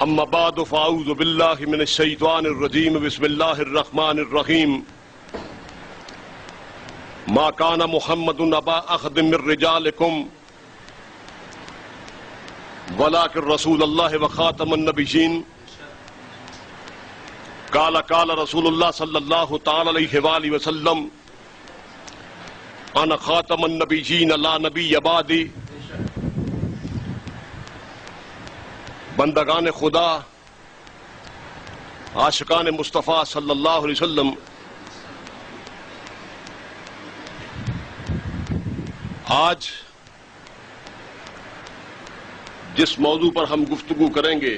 اما بعد فاعوذ باللہ من الشیطان الرجیم بسم اللہ الرحمن الرحیم ما کان محمد ابا احد من رجالکم ولکن رسول اللہ وخاتم النبیین قال قال رسول اللہ صلی اللہ تعالی علیہ وآلہ وسلم انا خاتم النبیین لا نبی بعدی. بندگان خدا، عاشقان مصطفیٰ صلی اللہ علیہ وسلم، آج جس موضوع پر ہم گفتگو کریں گے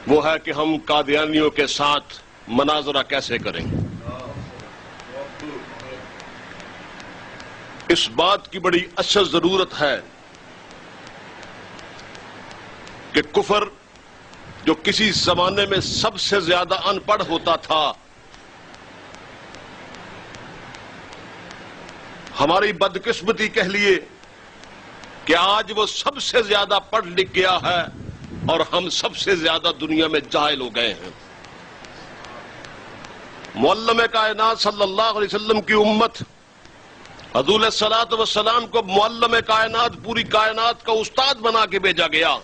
وہ ہے کہ ہم قادیانیوں کے ساتھ مناظرہ کیسے کریں. اس بات کی بڑی اشد ضرورت ہے کہ کفر جو کسی زمانے میں سب سے زیادہ ان پڑھ ہوتا تھا، ہماری بدقسمتی کہہ لیے کہ آج وہ سب سے زیادہ پڑھ لکھ گیا ہے اور ہم سب سے زیادہ دنیا میں جاہل ہو گئے ہیں. معلم کائنات صلی اللہ علیہ وسلم کی امت، حضور علیہ الصلوۃ والسلام کو معلم کائنات، پوری کائنات کا استاد بنا کے بھیجا گیا،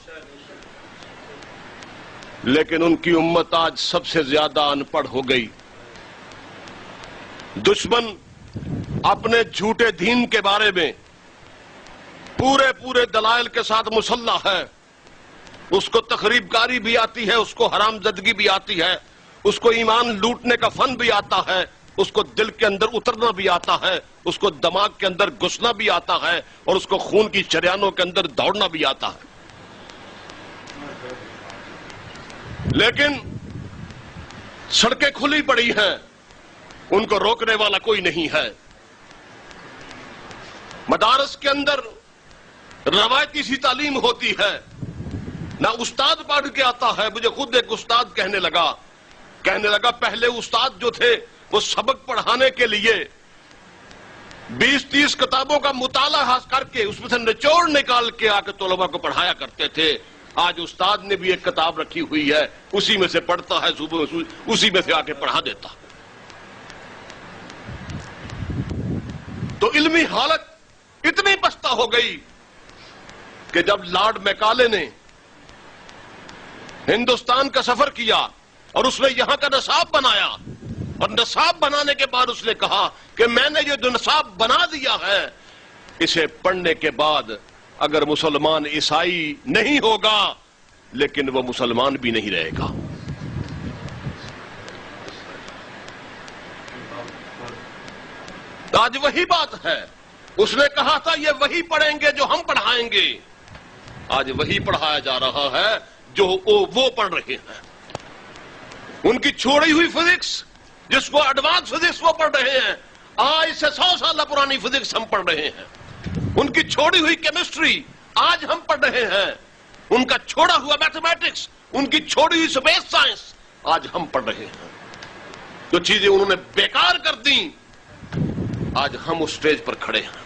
لیکن ان کی امت آج سب سے زیادہ ان پڑھ ہو گئی. دشمن اپنے جھوٹے دین کے بارے میں پورے دلائل کے ساتھ مسلح ہے. اس کو تخریب کاری بھی آتی ہے، اس کو حرام زدگی بھی آتی ہے، اس کو ایمان لوٹنے کا فن بھی آتا ہے، اس کو دل کے اندر اترنا بھی آتا ہے، اس کو دماغ کے اندر گھسنا بھی آتا ہے، اور اس کو خون کی شریانوں کے اندر دوڑنا بھی آتا ہے. لیکن سڑکیں کھلی پڑی ہیں، ان کو روکنے والا کوئی نہیں ہے. مدارس کے اندر روایتی سی تعلیم ہوتی ہے، نہ استاد پڑھ کے آتا ہے. مجھے خود ایک استاد کہنے لگا پہلے استاد جو تھے وہ سبق پڑھانے کے لیے 20-30 کتابوں کا مطالعہ کر کے اس میں سے نچوڑ نکال کے آ کے طلباء کو پڑھایا کرتے تھے. آج استاد نے بھی ایک کتاب رکھی ہوئی ہے، اسی میں سے پڑھتا ہے، صبح اسی میں سے آ کے پڑھا دیتا. تو علمی حالت اتنی پستہ ہو گئی کہ جب لارڈ میکالے نے ہندوستان کا سفر کیا اور اس نے یہاں کا نصاب بنایا، اور نصاب بنانے کے بعد اس نے کہا کہ میں نے یہ جو نصاب بنا دیا ہے، اسے پڑھنے کے بعد اگر مسلمان عیسائی نہیں ہوگا لیکن وہ مسلمان بھی نہیں رہے گا. آج وہی بات ہے. اس نے کہا تھا یہ وہی پڑھیں گے جو ہم پڑھائیں گے. آج وہی پڑھایا جا رہا ہے جو وہ پڑھ رہے ہیں. ان کی چھوڑی ہوئی فزکس، جس کو ایڈوانس فزکس وہ پڑھ رہے ہیں، آج سے 100 سال پرانی فزکس ہم پڑھ رہے ہیں. ان کی چھوڑی ہوئی کیمسٹری آج ہم پڑھ رہے ہیں. ان کا چھوڑا ہوا میتھمیٹکس، ان کی چھوڑی ہوئی اسپیس سائنس آج ہم پڑھ رہے ہیں. جو چیزیں انہوں نے بیکار کر دیں آج ہم اس سٹیج پر کھڑے ہیں.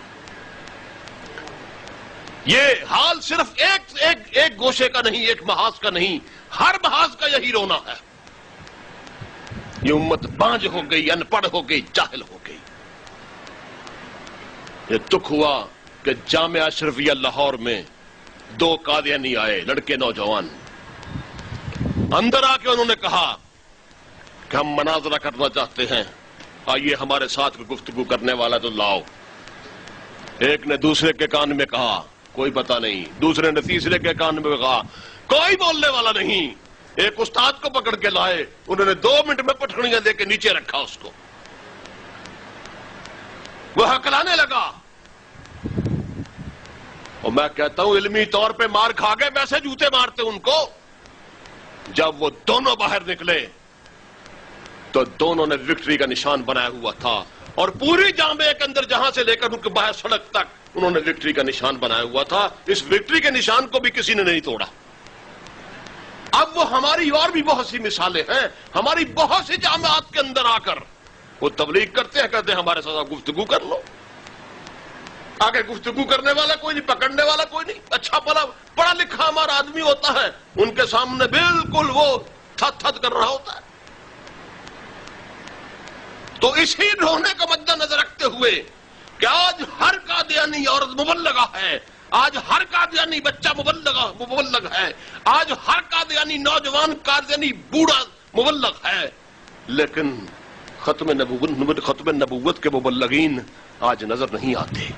یہ حال صرف ایک گوشے کا نہیں، ایک محاذ کا نہیں، ہر محاذ کا یہی رونا ہے. یہ امت بانج ہو گئی، ان پڑھ ہو گئی، جاہل ہو گئی. یہ دکھ ہوا کہ جامعہ اشرفیہ لاہور میں 2 قادیانی آئے، لڑکے نوجوان. اندر آ کے انہوں نے کہا کہ ہم مناظرہ کرنا چاہتے ہیں، آئیے ہمارے ساتھ گفتگو کرنے والا تو لاؤ. ایک نے دوسرے کے کان میں کہا کوئی پتہ نہیں، دوسرے نے تیسرے کے کان میں کہا کوئی بولنے والا نہیں. ایک استاد کو پکڑ کے لائے، انہوں نے 2 منٹ میں پٹھڑیاں دے کے نیچے رکھا اس کو. وہ ہکلانے لگا، اور میں کہتا ہوں علمی طور پہ مار کھا گئے، ویسے جوتے مارتے ان کو. جب وہ دونوں باہر نکلے تو دونوں نے وکٹری کا نشان بنایا ہوا تھا، اور پوری جامعہ کے اندر جہاں سے لے کر ان کے باہر سڑک تک انہوں نے وکٹری کا نشان بنایا ہوا تھا. اس وکٹری کے نشان کو بھی کسی نے نہیں توڑا. اب وہ ہماری اور بھی بہت سی مثالیں ہیں. ہماری بہت سی جامعات کے اندر آ کر وہ تبلیغ کرتے ہیں، کہتے ہیں ہمارے ساتھ گفتگو کر لو. آگے گفتگو کرنے والا کوئی نہیں, پکڑنے والا کوئی نہیں. اچھا پڑھا لکھا ہمارا آدمی ہوتا ہے, ان کے سامنے بالکل وہ تھت تھت کر رہا ہوتا ہے. تو اسی رونے کو مد نظر رکھتے ہوئے کہ آج ہر قادیانی عورت مبلغہ ہے, آج ہر قادیانی بچہ مبلغ ہے, آج ہر قادیانی نوجوان قادیانی بوڑھا مبلغ ہے, لیکن ختم نبوت کے مبلغین آج نظر نہیں آتے.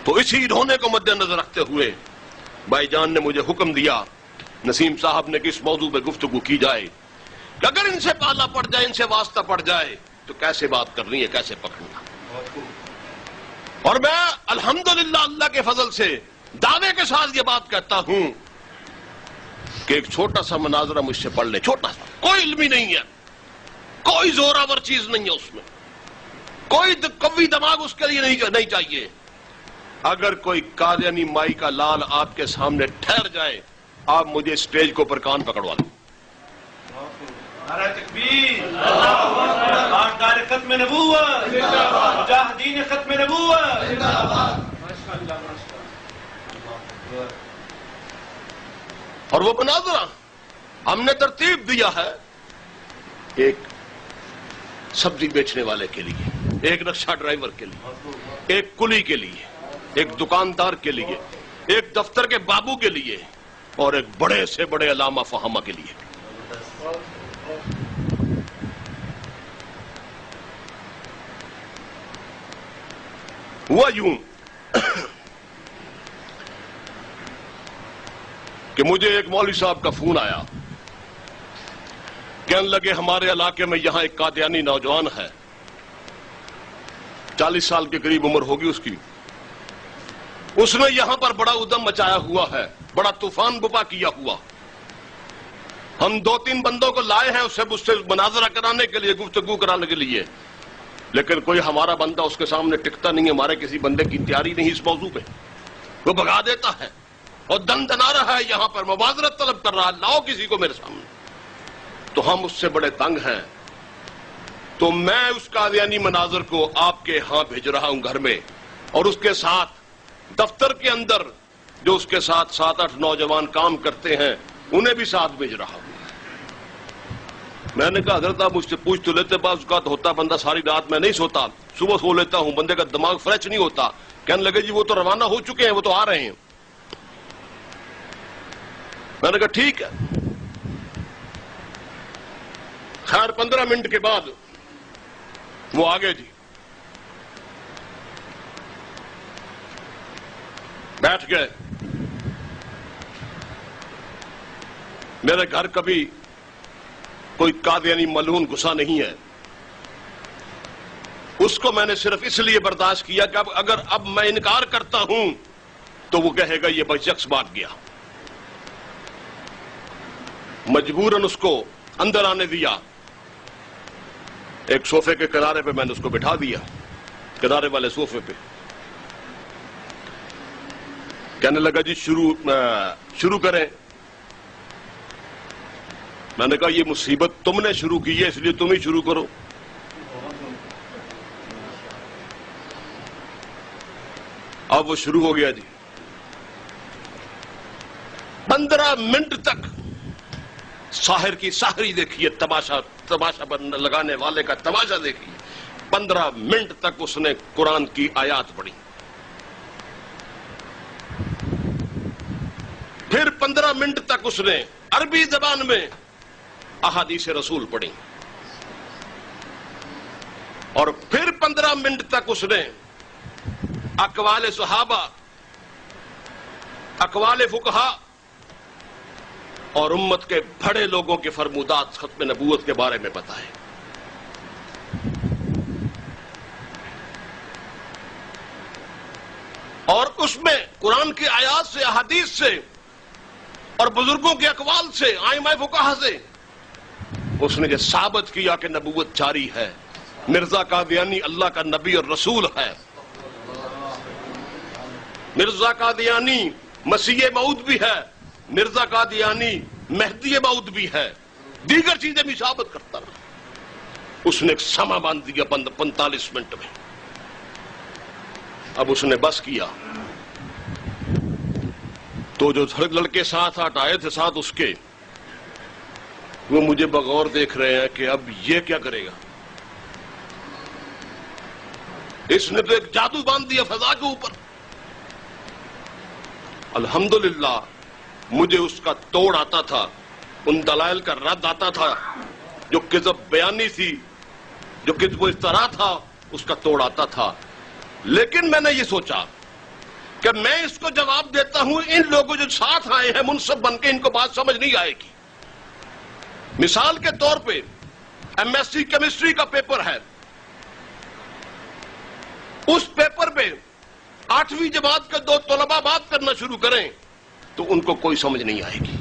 تو اسی رونے کو مد نظر رکھتے ہوئے بھائی جان نے مجھے حکم دیا, نسیم صاحب نے کہ اس موضوع پہ گفتگو کی جائے کہ اگر ان سے پالا پڑ جائے, ان سے واسطہ پڑ جائے تو کیسے بات کرنی ہے, کیسے پکڑنا. اور میں الحمدللہ اللہ کے فضل سے دعوے کے ساتھ یہ بات کہتا ہوں کہ ایک چھوٹا سا مناظرہ مجھ سے پڑھ لے, چھوٹا سا, کوئی علمی نہیں ہے, کوئی زوراور چیز نہیں ہے اس میں, کوئی قوی دماغ اس کے لیے نہیں چاہیے. اگر کوئی قادیانی مائی کا لال آپ کے سامنے ٹھہر جائے, آپ مجھے اسٹیج کے اوپر کان پکڑوا دیں. نعرہ تکبیر, دار ختم نبوت, مجاہدین ختم نبوت. اور وہ مناظرہ ہم نے ترتیب دیا ہے ایک سبزی بیچنے والے کے لیے, ایک رکشہ ڈرائیور کے لیے, ایک کلی کے لیے, ایک دکاندار کے لیے, ایک دفتر کے بابو کے لیے, اور ایک بڑے سے بڑے علامہ فہامہ کے لیے. ہوا یوں کہ مجھے ایک مولوی صاحب کا فون آیا, کہنے لگے ہمارے علاقے میں یہاں ایک قادیانی نوجوان ہے, 40 سال کے قریب عمر ہوگی اس کی, اس نے یہاں پر بڑا ادم مچایا ہوا ہے, بڑا طوفان بپا کیا ہوا. ہم 2-3 بندوں کو لائے ہیں اس سے مناظرہ کرانے کے لیے, گفتگو کرانے کے لیے, لیکن کوئی ہمارا بندہ اس کے سامنے ٹکتا نہیں. ہمارے کسی بندے کی تیاری نہیں اس موضوع پہ, وہ بھگا دیتا ہے اور دن دنا رہا ہے, یہاں پر مبازرت طلب کر رہا ہے, لاؤ کسی کو میرے سامنے. تو ہم اس سے بڑے تنگ ہیں. تو میں اس قادیانی مناظر کو آپ کے ہاں بھیج رہا ہوں گھر میں, اور اس کے ساتھ دفتر کے اندر جو اس کے ساتھ 7-8 نوجوان کام کرتے ہیں انہیں بھی ساتھ بھیج رہا ہوں. میں نے کہا حضرت آپ مجھ سے پوچھ تو لیتے, بعض اوقات ہوتا بندہ ساری رات میں نہیں سوتا, صبح سو لیتا ہوں, بندے کا دماغ فریش نہیں ہوتا. کہنے لگے جی وہ تو روانہ ہو چکے ہیں, وہ تو آ رہے ہیں. میں نے کہا ٹھیک ہے. خیر 15 منٹ کے بعد وہ آگے جی, بیٹھ گئے. میرے گھر کبھی کوئی قادیانی ملعون گھسا نہیں ہے. اس کو میں نے صرف اس لیے برداشت کیا کہ اگر اب میں انکار کرتا ہوں تو وہ کہے گا یہ بشخص بھاگ گیا. مجبوراً اس کو اندر آنے دیا. ایک صوفے کے کنارے پہ میں نے اس کو بٹھا دیا, کنارے والے صوفے پہ. کہنے لگا جی شروع کریں. میں نے کہا یہ مصیبت تم نے شروع کی ہے, اس لیے تم ہی شروع کرو. اب وہ شروع ہو گیا جی. 15 منٹ تک ساحر کی ساحری دیکھیے, تماشا لگانے والے کا تماشا دیکھیے. 15 منٹ تک اس نے قرآن کی آیات پڑھی. پھر 15 منٹ تک اس نے عربی زبان میں احادیث رسول پڑھی. اور پھر 15 منٹ تک اس نے اقوال صحابہ, اقوال فقہا اور امت کے بڑے لوگوں کے فرمودات ختم نبوت کے بارے میں بتائے. اور اس میں قرآن کی آیات سے, احادیث سے اور بزرگوں کے اقوال سے, ائمہ فقہا سے اس نے یہ ثابت کیا کہ نبوت جاری ہے. مرزا قادیانی اللہ کا نبی اور رسول ہے. مرزا قادیانی مسیح موعود بھی ہے, مرزا قادیانی مہدی موعود بھی ہے. دیگر چیزیں بھی ثابت کرتا رہا. اس نے ایک سما باندھ دیا 45 منٹ میں. اب اس نے بس کیا تو جو لڑکے ساتھ آئے تھے ساتھ اس کے، وہ مجھے بغور دیکھ رہے ہیں کہ اب یہ کیا کرے گا. اس نے تو ایک جادو باندھ دیا فضا کے اوپر. الحمدللہ مجھے اس کا توڑ آتا تھا، ان دلائل کا رد آتا تھا، جو کذب بیانی تھی، جو کذب و افتراء تھا، اس کا توڑ آتا تھا. لیکن میں نے یہ سوچا کہ میں اس کو جواب دیتا ہوں، ان لوگوں جو ساتھ آئے ہیں منصف بن کے، ان کو بات سمجھ نہیں آئے گی. مثال کے طور پہ MSc کیمسٹری کا پیپر ہے، اس پیپر پہ 8ویں جماعت کے 2 طلباء بات کرنا شروع کریں تو ان کو کوئی سمجھ نہیں آئے گی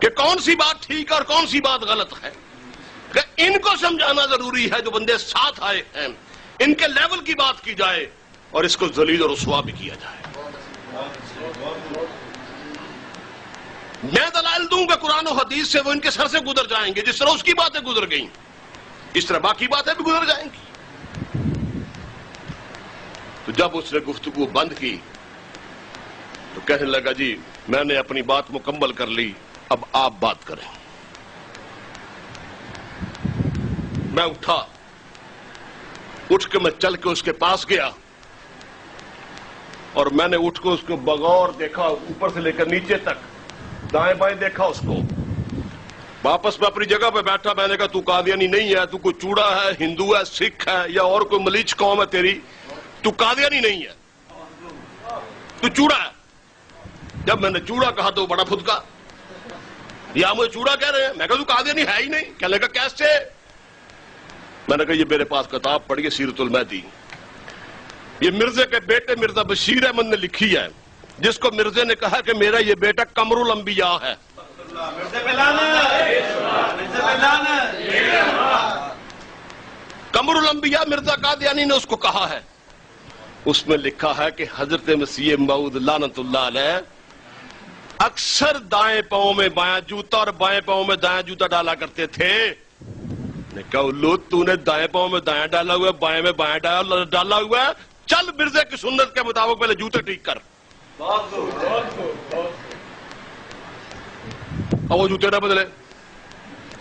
کہ کون سی بات ٹھیک اور کون سی بات غلط ہے. کہ ان کو سمجھانا ضروری ہے، جو بندے ساتھ آئے ہیں ان کے لیول کی بات کی جائے اور اس کو ذلیل اور رسوا بھی کیا جائے. میں دلائل دوں گا قرآن و حدیث سے، وہ ان کے سر سے گزر جائیں گے. جس طرح اس کی باتیں گزر گئیں اس طرح باقی باتیں بھی گزر جائیں گی. تو جب اس نے گفتگو بند کی تو کہنے لگا جی میں نے اپنی بات مکمل کر لی، اب آپ بات کریں. میں اٹھا، اٹھ کے میں چل کے اس کے پاس گیا اور میں نے اٹھ کے اس کو بغور دیکھا، اوپر سے لے کر نیچے تک، دائیں بائیں دیکھا اس کو. واپس میں اپنی جگہ پہ بیٹھا. میں نے کہا تو قادیانی نہیں ہے، تو کوئی چوڑا ہے، ہندو ہے، سکھ ہے یا اور کوئی ملیچ قوم ہے تیری، تو قادیانی نہیں ہے، تو چوڑا ہے. جب میں نے چوڑا کہا تو بڑا پھدکا، یا مجھے چوڑا کہہ رہے ہیں. میں کہا تو قادیانی ہے ہی نہیں. کہنے لگا کیسے؟ میں نے کہا یہ میرے پاس کتاب پڑھی ہے سیرت المہدی، یہ مرزے کے بیٹے مرزا بشیر احمد نے لکھی ہے، جس کو مرزے نے کہا کہ میرا یہ بیٹا قمر الانبیاء ہے. قمر الانبیاء مرزا قادیانی نے اس کو کہا ہے. اس میں لکھا ہے کہ حضرت مسیح موعود لعنت اللہ علیہ اکثر دائیں پاؤں میں بایاں جوتا اور بائیں پاؤں میں دایاں جوتا ڈالا کرتے تھے. نے کہا اولو تو نے دائیں پاؤں میں دایاں ڈالا ہوا ہے، بائیں میں بایاں ڈالا ہوا ہے، چل مرزے کی سنت کے مطابق پہلے جوتے ٹھیک کر. اور وہ جوتے نہ بدلے.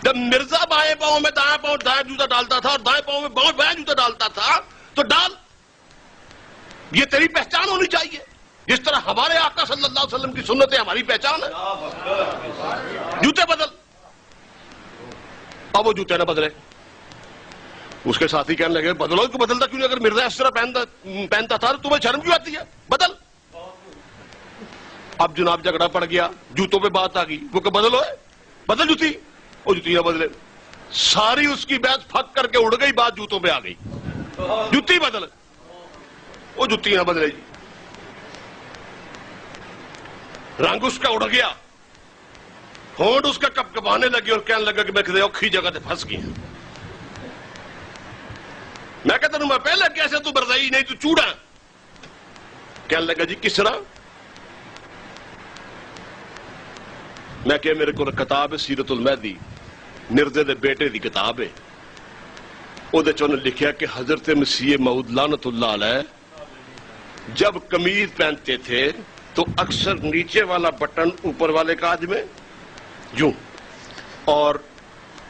جب مرزا بائیں پاؤں میں دایاں جوتا ڈالتا تھا اور دائیں پاؤں میں بایاں جوتا ڈالتا تھا تو ڈال، یہ تیری پہچان ہونی چاہیے. جس طرح ہمارے آقا صلی اللہ علیہ وسلم کی سنتیں ہماری پہچان ہے. جوتے بدل. اب وہ جوتے نہ بدلے. اس کے ساتھی کہنے لگے بدلو، اس کو بدلتا کیوں نہیں؟ اگر مرزا اس طرح پہنتا تھا تو تمہیں شرم کیوں آتی ہے؟ بدل. اب جناب جھگڑا پڑ گیا، جوتوں پہ بات آ گئی. وہ کہ بدلو ہے، بدل جوتی. وہ جوتی نہ بدلے. ساری اس کی بیعت پھک کر کے اڑ گئی، بات جوتوں پہ آ گئی. جوتی بدل. وہ جوتی نہ بدلے جی. رنگ اس کا اڑ گیا، ہونٹ اس کا کپ کپانے لگی اور کہنے لگا کہ میں کسی اوکھی جگہ سے پھنس گیا. میں کہتا ہوں میں پہلے کیسے تو برزائی نہیں، تو چوڑا. کہنے لگا جی کس طرح؟ میں کہ میرے کو کتاب ہے سیرت المہدی، مرزے دے بیٹے دی کتاب ہے. وہ لکھا کہ حضرت مسیح موعود لعنت اللہ علیہ جب قمیض پہنتے تھے تو اکثر نیچے والا بٹن اوپر والے کاج میں یوں، اور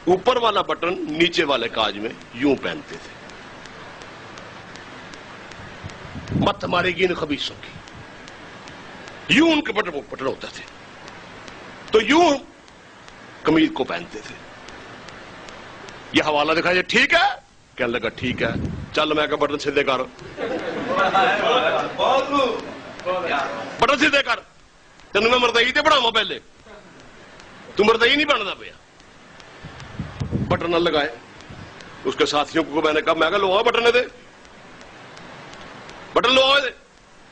اوپر والا بٹن نیچے والے کاج میں یوں پہنتے تھے. مت مارے گی ان خبیثوں کی. یوں ان کے بٹن ہوتے تھے تو یوں قمیض کو پہنتے تھے. یہ حوالہ دکھا یہ ٹھیک ہے؟ کہنے لگا ٹھیک ہے. چل میں کہ بٹن سیدھے کر، بٹن سیدھے کر. تینوں میں مردئی تے پڑھاواں پہلے، تو مردئی نہیں بننا پیا. بٹن نہ لگائے. اس کے ساتھیوں کو میں نے کہا لو بٹن دے، بٹن لو دے.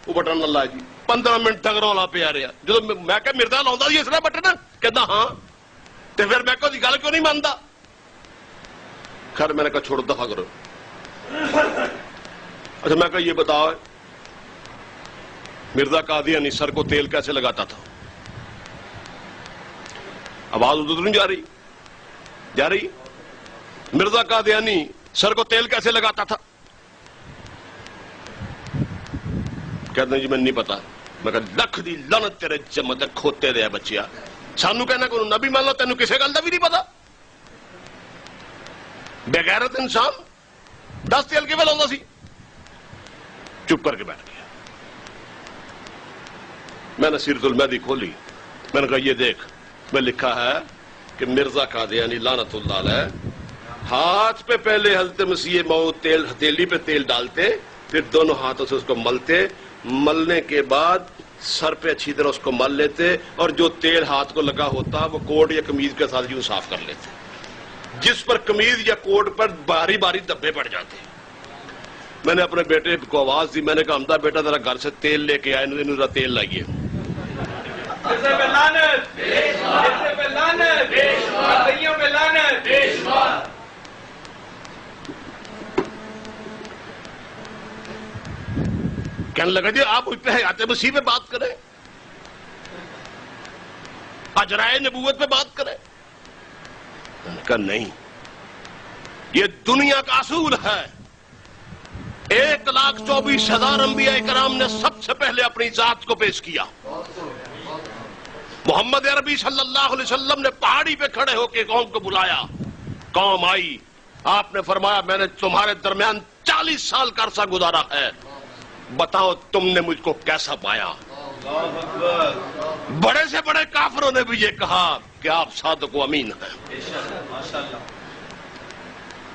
وہ بٹن نہ لائے جی. 15 منٹ تک رولا پیا رہا. جب میں کہ مرزا لاؤندا جی اس طرح بٹن، کہتا ہاں. تو پھر میں کوئی گل کیوں نہیں مانتا؟ خیر میں نے کہا چھوڑ دفع کرو. اچھا میں کہا یہ بتاؤ مرزا قادیانی سر کو تیل کیسے لگاتا تھا؟ آواز ادھر نہیں جا رہی؟ مرزا قادیانی سر کو تیل کیسے لگاتا تھا؟ کہتے ہیں جی میں نہیں پتا. میں کہا لکھ دی لعنت تیرے جمع تے کھوتے دے بچیا. سانو کہنا کہ نبی مان لو تینوں کسے گل دا بھی نہیں پتا. بے غیرت انسان 10 تیل کے لاؤندا سی. چپ کر کے بیٹھ گیا. میں نے سیرت المہدی کھولی. میں نے کہا یہ دیکھ میں لکھا ہے کہ مرزا قادیانی لعنت اللہ علیہ ہاتھ پہ پہلے حضرت مسیح موعود تیل ہتھیلی پہ تیل ڈالتے, پھر دونوں ہاتھوں سے اس کو ملتے, ملنے کے بعد سر پہ اچھی طرح اس کو مل لیتے, اور جو تیل ہاتھ کو لگا ہوتا وہ کوٹ یا قمیض کے ساتھ یوں صاف کر لیتے. جس پر قمیض یا کوٹ پر باری باری دبے پڑ جاتے. میں نے اپنے بیٹے کو آواز دی. میں نے کہا حمدہ بیٹا ذرا گھر سے تیل لے کے آئے, ذرا تیل لائیے. کہنے لگا جی آپ اس پہ حیات مسیح پہ بات کریں, اجرائے نبوت پہ بات کریں. میں نے کہا نہیں, یہ دنیا کا اصول ہے. 1,24,000 انبیاء کرام نے سب سے پہلے اپنی ذات کو پیش کیا. محمد عربی صلی اللہ علیہ وسلم نے پہاڑی پہ کھڑے ہو کے قوم کو بلایا. قوم آئی, آپ نے فرمایا میں نے تمہارے درمیان 40 سال کا عرصہ گزارا ہے, بتاؤ تم نے مجھ کو کیسا پایا. بڑے سے بڑے کافروں نے بھی یہ کہا کہ آپ صادق و امین ہیں,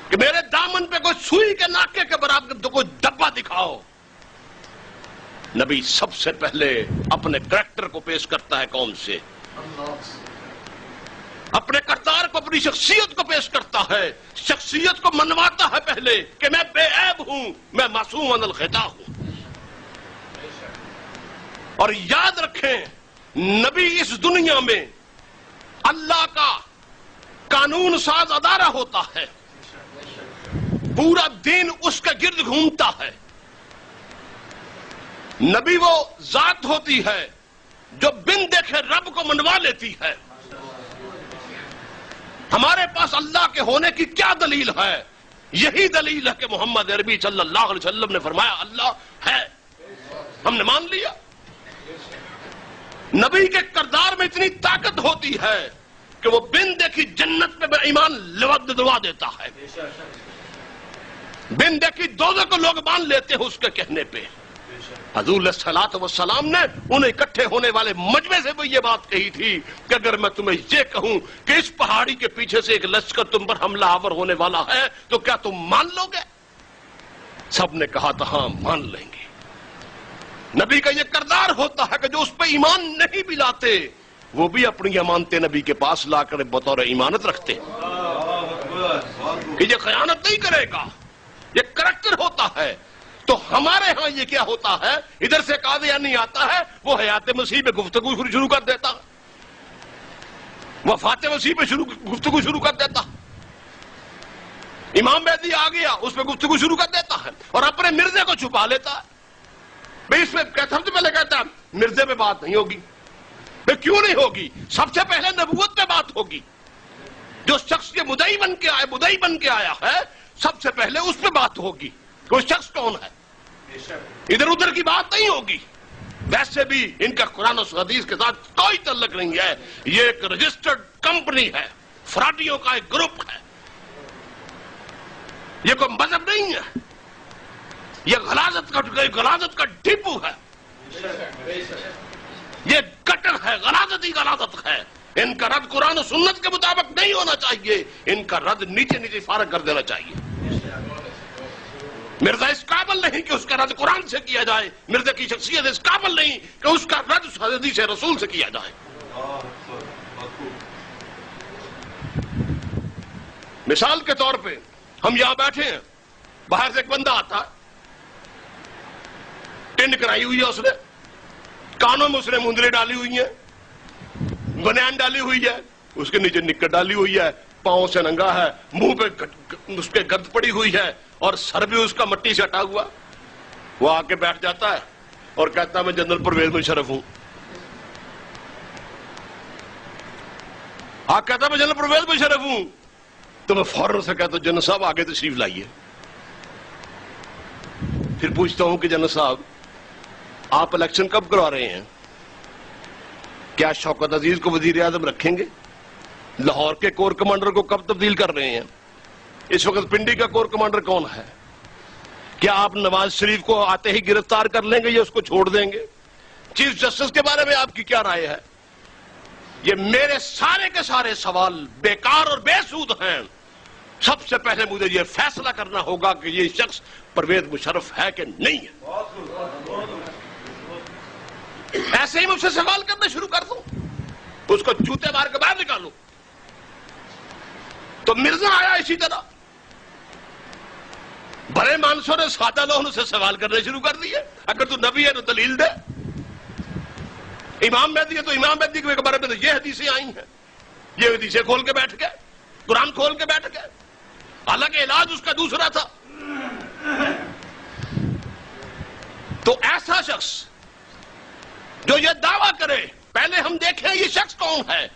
کہ میرے دامن پہ کوئی سوئی کے ناکے کے برابر تو کوئی ڈبہ دکھاؤ. نبی سب سے پہلے اپنے کریکٹر کو پیش کرتا ہے قوم سے, اپنے کردار کو, اپنی شخصیت کو پیش کرتا ہے. شخصیت کو منواتا ہے پہلے کہ میں بے عیب ہوں, میں معصوم عن الخطا ہوں. اور یاد رکھیں نبی اس دنیا میں اللہ کا قانون ساز ادارہ ہوتا ہے, پورا دین اس کے گرد گھومتا ہے. نبی وہ ذات ہوتی ہے جو بن دیکھے رب کو منوا لیتی ہے. ہمارے پاس اللہ کے ہونے کی کیا دلیل ہے؟ یہی دلیل ہے کہ محمد عربی صلی اللہ علیہ وسلم نے فرمایا اللہ ہے, ہم نے مان لیا. نبی کے کردار میں اتنی طاقت ہوتی ہے کہ وہ بن دیکھی جنت پہ ایمان لوا دیتا ہے. بن دیکھی دوزخ کو لوگ مان لیتے ہیں اس کے کہنے پہ. حضور علیہ الصلوۃ والسلام نے انہیں اکٹھے ہونے والے مجمع سے وہ یہ بات کہی تھی کہ اگر میں تمہیں یہ کہوں کہ اس پہاڑی کے پیچھے سے ایک لشکر تم پر حملہ آور ہونے والا ہے تو کیا تم مان لو گے؟ سب نے کہا تھا ہاں مان لیں گے. نبی کا یہ کردار ہوتا ہے کہ جو اس پہ ایمان نہیں بھی لاتے وہ بھی اپنی امانتیں نبی کے پاس لا کر بطور ایمانت رکھتے کہ یہ خیانت نہیں کرے گا. یہ کریکٹر ہوتا ہے. تو ہمارے ہاں یہ کیا ہوتا ہے, ادھر سے قادیانی آتا ہے, وہ حیات مسیح پہ گفتگو شروع کر دیتا, وفات مسیح پہ گفتگو شروع کر دیتا. امام مہدی آ گیا, اس پہ گفتگو شروع کر دیتا ہے, اور اپنے مرزے کو چھپا لیتا ہے. بھئی اس پہ سب سے پہلے کہتا ہے مرزے پہ بات نہیں ہوگی. پھر کیوں نہیں ہوگی؟ سب سے پہلے نبوت پہ بات ہوگی. جو شخص یہ مدعی بن کے آیا ہے سب سے پہلے اس پہ بات ہوگی کہ وہ شخص کون ہے. ادھر ادھر کی بات نہیں ہوگی. ویسے بھی ان کا قرآن و حدیث کے ساتھ کوئی تعلق نہیں ہے. یہ ایک رجسٹرڈ کمپنی ہے, فراڈیوں کا ایک گروپ ہے. یہ کوئی مذہب نہیں ہے, یہ غلاظت کا ڈپو ہے. یہ گٹر ہے, غلاظت ہی غلاظت ہے. ان کا رد قرآن و سنت کے مطابق نہیں ہونا چاہیے. ان کا رد نیچے فارغ کر دینا چاہیے. مرزا اس قابل نہیں کہ اس کا رد قرآن سے کیا جائے. مرزا کی شخصیت اس قابل نہیں کہ اس کا رد حدیث رسول سے کیا جائے. مثال کے طور پہ ہم یہاں بیٹھے ہیں, باہر سے ایک بندہ آتا ہے, ٹن کرائی ہوئی ہے اس نے, کانوں میں اس نے مندرے ڈالی ہوئی ہیں, بنیان ڈالی ہوئی ہے, اس کے نیچے نکر ڈالی ہوئی ہے, پاؤں سے ننگا ہے, منہ پہ اس کے گرد پڑی ہوئی ہے, اور سر بھی اس کا مٹی سے ہٹا ہوا. وہ آ کے بیٹھ جاتا ہے اور کہتا ہے میں جنرل پرویز مشرف ہوں. کہتا ہے میں جنرل پرویز مشرف ہوں. تو میں فوراً سے کہتا ہوں جنرل صاحب آگے تشریف لائیے. پھر پوچھتا ہوں کہ جنرل صاحب آپ الیکشن کب کروا رہے ہیں؟ کیا شوکت عزیز کو وزیر اعظم رکھیں گے؟ لاہور کے کور کمانڈر کو کب تبدیل کر رہے ہیں؟ اس وقت پنڈی کا کور کمانڈر کون ہے؟ کیا آپ نواز شریف کو آتے ہی گرفتار کر لیں گے یا اس کو چھوڑ دیں گے؟ چیف جسٹس کے بارے میں آپ کی کیا رائے ہے؟ یہ میرے سارے کے سارے سوال بیکار اور بے سود ہیں. سب سے پہلے مجھے یہ فیصلہ کرنا ہوگا کہ یہ شخص پرویز مشرف ہے کہ نہیں ہے. ایسے ہی مجھ سے سوال کرنا شروع کر دوں, اس کو جوتے مار کے باہر نکالوں. تو مرزا آیا اسی طرح, بڑے مانسوں نے سادہ لوگوں سے سوال کرنے شروع کر دیے. اگر تو نبی ہے تو دلیل دے, امام مہدی ہے تو امام مہدی کے بارے میں تو یہ حدیثیں آئی ہیں, یہ حدیثیں کھول کے بیٹھ گئے, قرآن کھول کے بیٹھ گئے, حالانکہ علاج اس کا دوسرا تھا. تو ایسا شخص جو یہ دعویٰ کرے, پہلے ہم دیکھیں یہ شخص کون ہے.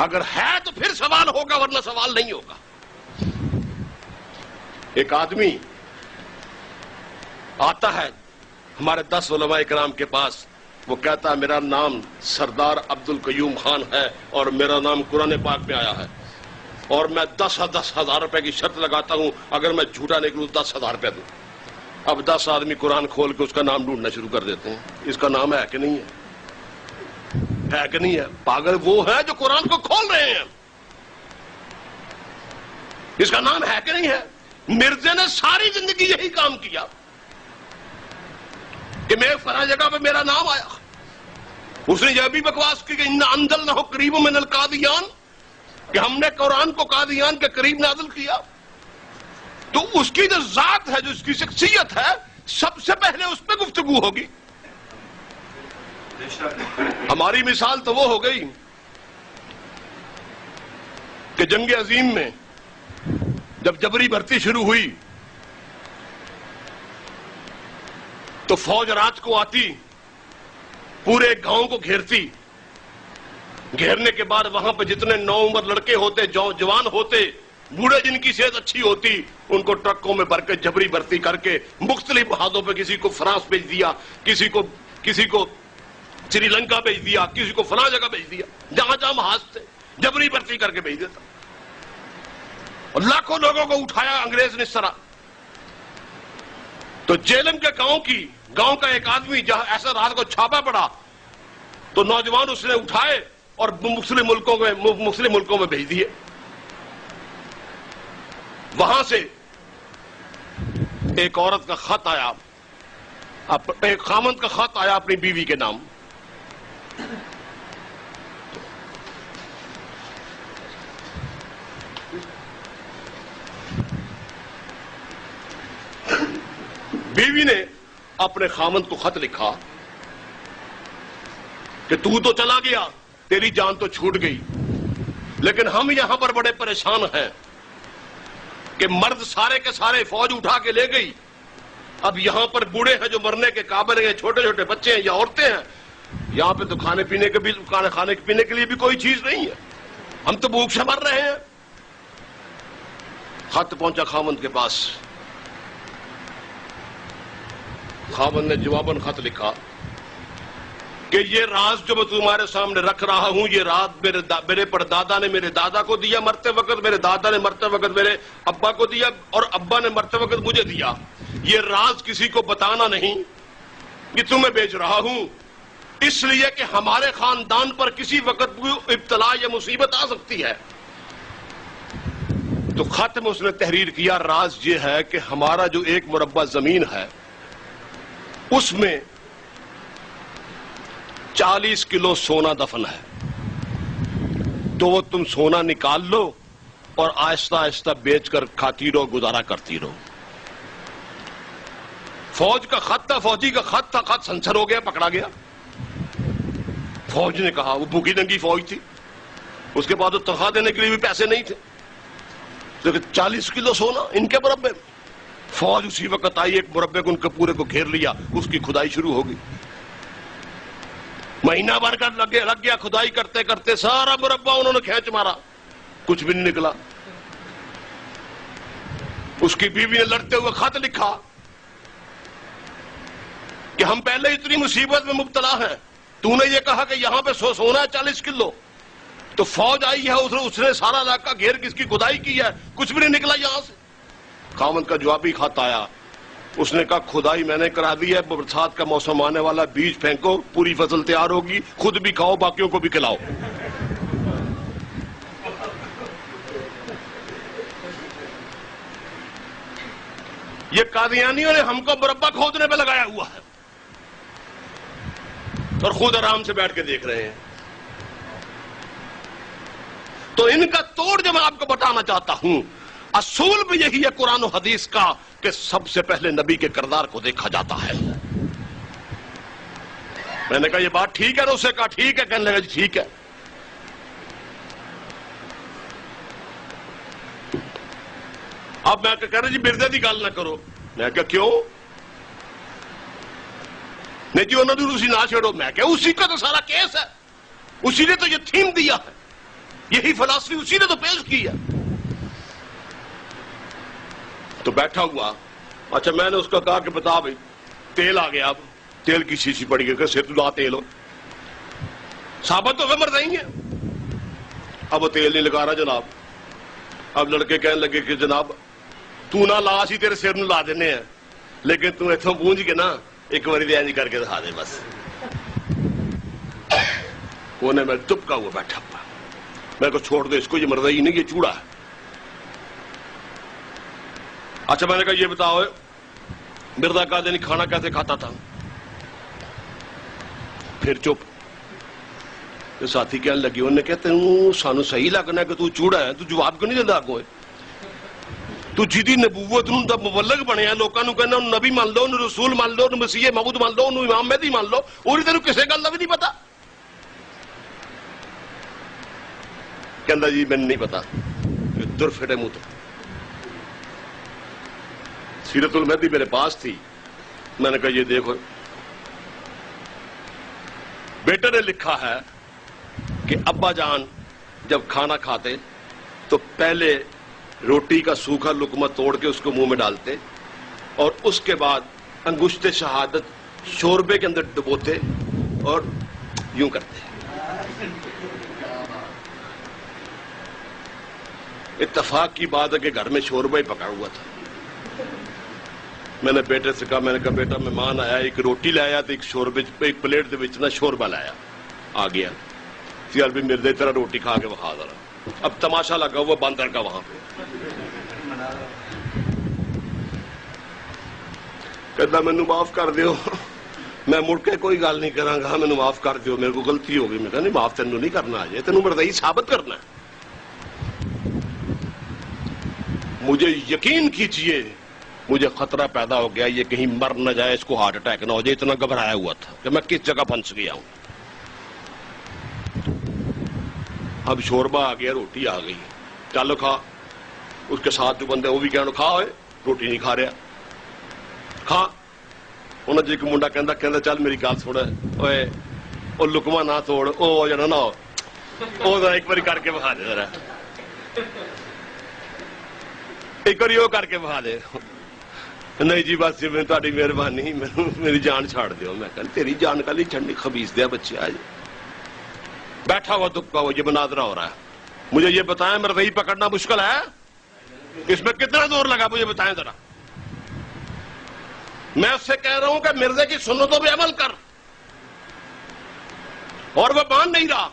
اگر ہے تو پھر سوال ہوگا, ورنہ سوال نہیں ہوگا. ایک آدمی آتا ہے ہمارے 10 علماء کرام کے پاس, وہ کہتا ہے میرا نام سردار عبد القیوم خان ہے اور میرا نام قرآن پاک میں آیا ہے, اور میں 10,000 روپے کی شرط لگاتا ہوں, اگر میں جھوٹا نکلوں 10,000 روپے دوں. اب 10 آدمی قرآن کھول کے اس کا نام ڈھونڈنا شروع کر دیتے ہیں. اس کا نام ہے کہ نہیں ہے؟ ہے کہ نہیں ہے؟ پاگل وہ ہے جو قرآن کو کھول رہے ہیں. اس کا نام ہے کہ نہیں ہے؟ مرزا نے ساری زندگی یہی کام کیا کہ میں فلاں جگہ پہ میرا نام آیا. اس نے یہ بھی بکواس کی کہ اِنَّا أَنزَلْنَاهُ قَرِيبٌ مِّنَ الْقَادِيَانِ, کہ ہم نے قرآن کو قادیان کے قریب نازل کیا. تو اس کی جو ذات ہے, جو اس کی شخصیت ہے, سب سے پہلے اس پہ گفتگو ہوگی. ہماری مثال تو وہ ہو گئی کہ جنگ عظیم میں جب جبری بھرتی شروع ہوئی تو فوج رات کو آتی, پورے گاؤں کو گھیرتی. گھیرنے کے بعد وہاں پہ جتنے نو عمر لڑکے ہوتے, جوان ہوتے, بوڑھے جن کی صحت اچھی ہوتی, ان کو ٹرکوں میں بھر کے جبری بھرتی کر کے مختلف جہازوں پہ, کسی کو فرانس بھیج دیا, کسی کو سری لنکا بھیج دیا, کسی کو فلاں جگہ بھیج دیا, جہاں جہاں جہاز تھے جبری بھرتی کر کے بھیج دیتا. اور لاکھوں لوگوں کو اٹھایا انگریز نے اس طرح. تو جیلم کے گاؤں کا ایک آدمی جہاں ایسا رات کو چھاپا پڑا تو نوجوان اس نے اٹھائے اور مسلم ملکوں میں بھیج دیے. وہاں سے ایک عورت کا خط آیا, ایک خامند کا خط آیا اپنی بیوی کے نام. بیوی نے اپنے خامند کو خط لکھا کہ تو چلا گیا, تیری جان تو چھوٹ گئی, لیکن ہم یہاں پر بڑے پریشان ہیں کہ مرد سارے کے سارے فوج اٹھا کے لے گئی. اب یہاں پر بوڑھے ہیں جو مرنے کے قابل ہیں, چھوٹے چھوٹے بچے ہیں یا عورتیں ہیں. یہاں پہ تو کھانے پینے کے لیے بھی کوئی چیز نہیں ہے, ہم تو بھوک سے مر رہے ہیں. خط پہنچا خامند کے پاس. خامند نے جواباً خط لکھا کہ یہ راز جو میں تمہارے سامنے رکھ رہا ہوں, یہ راز میرے پردادا نے میرے دادا کو دیا مرتے وقت, میرے دادا نے مرتے وقت میرے ابا کو دیا, اور ابا نے مرتے وقت مجھے دیا. یہ راز کسی کو بتانا نہیں, یہ تمہیں بیچ رہا ہوں اس لیے کہ ہمارے خاندان پر کسی وقت ابتلا یا مصیبت آ سکتی ہے. تو خط میں اس نے تحریر کیا, راز یہ ہے کہ ہمارا جو 1 مربع زمین ہے اس میں 40 کلو سونا دفن ہے. تو وہ تم سونا نکال لو اور آہستہ آہستہ بیچ کر کھاتی رہو, گزارا کرتی رہو. فوج کا خط تھا, فوجی کا خط تھا, خط سنسر ہو گیا, پکڑا گیا. فوج نے کہا, وہ بھوکی ننگی فوج تھی, اس کے بعد تو تنخواہ دینے کے لیے بھی پیسے نہیں تھے, لیکن 40 کلو سونا ان کے مربے میں. فوج اسی وقت آئی, ایک مربے کو ان کے پورے کو گھیر لیا, اس کی کھدائی شروع ہو گئی. مہینہ بھر کا لگ گیا کھدائی کرتے کرتے, سارا مربع انہوں نے کھینچ مارا, کچھ بھی نہیں نکلا. اس کی بیوی نے لڑتے ہوئے خط لکھا کہ ہم پہلے اتنی مصیبت میں مبتلا ہیں، تو نے یہ کہا کہ یہاں پہ سونا ہے 40 کلو، تو فوج آئی ہے، اس نے سارا علاقہ گھیر کے اس کی کھدائی کی ہے، کچھ بھی نہیں نکلا یہاں سے۔ خاوند کا جوابی خط آیا، اس نے کہا کھدائی میں نے کرا دی ہے، برسات کا موسم آنے والا، بیج پھینکو، پوری فصل تیار ہوگی، خود بھی کھاؤ باقیوں کو بھی کھلاؤ۔ یہ قادیانیوں نے ہم کو مربع کھودنے پہ لگایا ہوا ہے اور خود آرام سے بیٹھ کے دیکھ رہے ہیں۔ تو ان کا توڑ جو میں آپ کو بتانا چاہتا ہوں، اصول بھی یہی ہے قرآن و حدیث کا کہ سب سے پہلے نبی کے کردار کو دیکھا جاتا ہے۔ میں نے کہا یہ بات ٹھیک ہے، اور اسے کہا ٹھیک ہے، کہنے لگا جی ٹھیک ہے۔ اب میں کہہ رہا جی مرزے دی گل نہ کرو، میں کہا کیوں؟ نہیں جی انہوں نے اسی نہ چھوڑو، میں کہا اسی کا تو سارا کیس ہے، اسی نے تو یہ تھیم دیا ہے، یہی فلسفی اسی نے تو پیش کی ہے۔ تو بیٹھا ہوا، اچھا میں نے اس کو کہا کہ بتا بھائی تیل آ گیا، اب تیل کی شیشی پڑی گئی کہ سر تو تیل ہو، ثابت تو مر جائیں گے۔ اب وہ تیل نہیں لگا رہا جناب۔ اب لڑکے کہنے لگے کہ جناب تو نہ لا سی تیرے سر نو لا دینے ہیں، لیکن تو اتوں پونج کے نا ایک باری دیا کر کے دکھا دے بس۔ کونے میں چپکا ہوا بیٹھا ہوا، میں کو چھوڑ دے اس کو، یہ مرضی ہی نہیں، یہ چوڑا ہے۔ اچھا میں نے کہا یہ بتاؤ مرزا قادیانی کھانا کیسے کھاتا تھا؟ پھر چپ۔ ساتھی کہنے لگی، انہوں نے کہتے ہیں سانو صحیح لگنا ہے کہ تو چوڑا ہے، تو جواب کیوں نہیں دیتا اگوں؟ تو جیدی نبوت نوں دا مبلغ بنیا، لوکاں نوں کہنا انہوں نبی مان لو، انہوں رسول مان لو، انہوں مسیح موعود مان لو، انہوں امام مہدی مان لو، اور تینوں کسے گل دا بھی نہیں پتا؟ کہندا جی میں نہیں پتا، دور پھٹے منہ تو۔ سیرت المہدی میرے پاس تھی، میں نے کہا یہ دیکھو بیٹے نے لکھا ہے کہ ابا جان جب کھانا کھاتے تو پہلے روٹی کا سوکھا لقمہ توڑ کے اس کو منہ میں ڈالتے اور اس کے بعد انگشت شہادت شوربے کے اندر ڈبوتے اور یوں کرتے۔ اتفاق کی بات ہے کہ گھر میں شوربہ ہی پکا ہوا تھا۔ میں نے بیٹے سے کہا، میں نے کہا بیٹا مہمان آیا، ایک روٹی لایا تو ایک شوربے ایک پلیٹ دے وچ نا شوربہ لایا، آ گیا سیال بھی مرزے طرح روٹی کھا کے بخا ذرا۔ اب تماشا لگا ہوا باندر کا وہاں پہ، کہتا مینو معاف کر دیو، میں مڑ کے کوئی گل نہیں کراں گا، مینو معاف کر دیو، میرے کو غلطی ہو گئی۔ میں کہا نہیں معاف تینوں نہیں کرنا، آ جائے تینوں مرزائی ثابت کرنا ہے۔ مجھے یقین کیجئے مجھے خطرہ پیدا ہو گیا یہ کہیں مر نہ جائے، اس کو ہارٹ اٹیک نہ ہو جائے، اتنا گھبرایا ہوا تھا کہ میں کس جگہ پھنس گیا ہوں۔ اب شوربہ آ گیا، روٹی آ گئی، چلو کھا۔ اس کے ساتھ جو بندے وہ بھی کہنا کھا، ہوئے روٹی نہیں کھا رہا، کھا۔ انہوں نے ایک منڈا کہندا چل میری گل سن، اوے او لقمہ نہ توڑ، او جڑا نا او ذرا ایک باری کر کے بخا دے، ذرا ایک باری وہ کر کے بخا دے۔ نہیں جی بس جی میں تہاڈی مہربانی، میری جان چھاڑ دیو۔ میں کہا تیری جان کا نہیں چھڑنی، خبیث دیا بچے۔ آج بیٹھا ہوا دبکا ہوا، یہ مناظرہ ہو رہا ہے۔ مجھے یہ بتائیں مرضی پکڑنا مشکل ہے؟ اس میں کتنا زور لگا مجھے بتائیں ذرا۔ میں اس سے کہہ رہا ہوں کہ مرزے کی سنتوں پہ عمل کر، اور وہ مان نہیں رہا،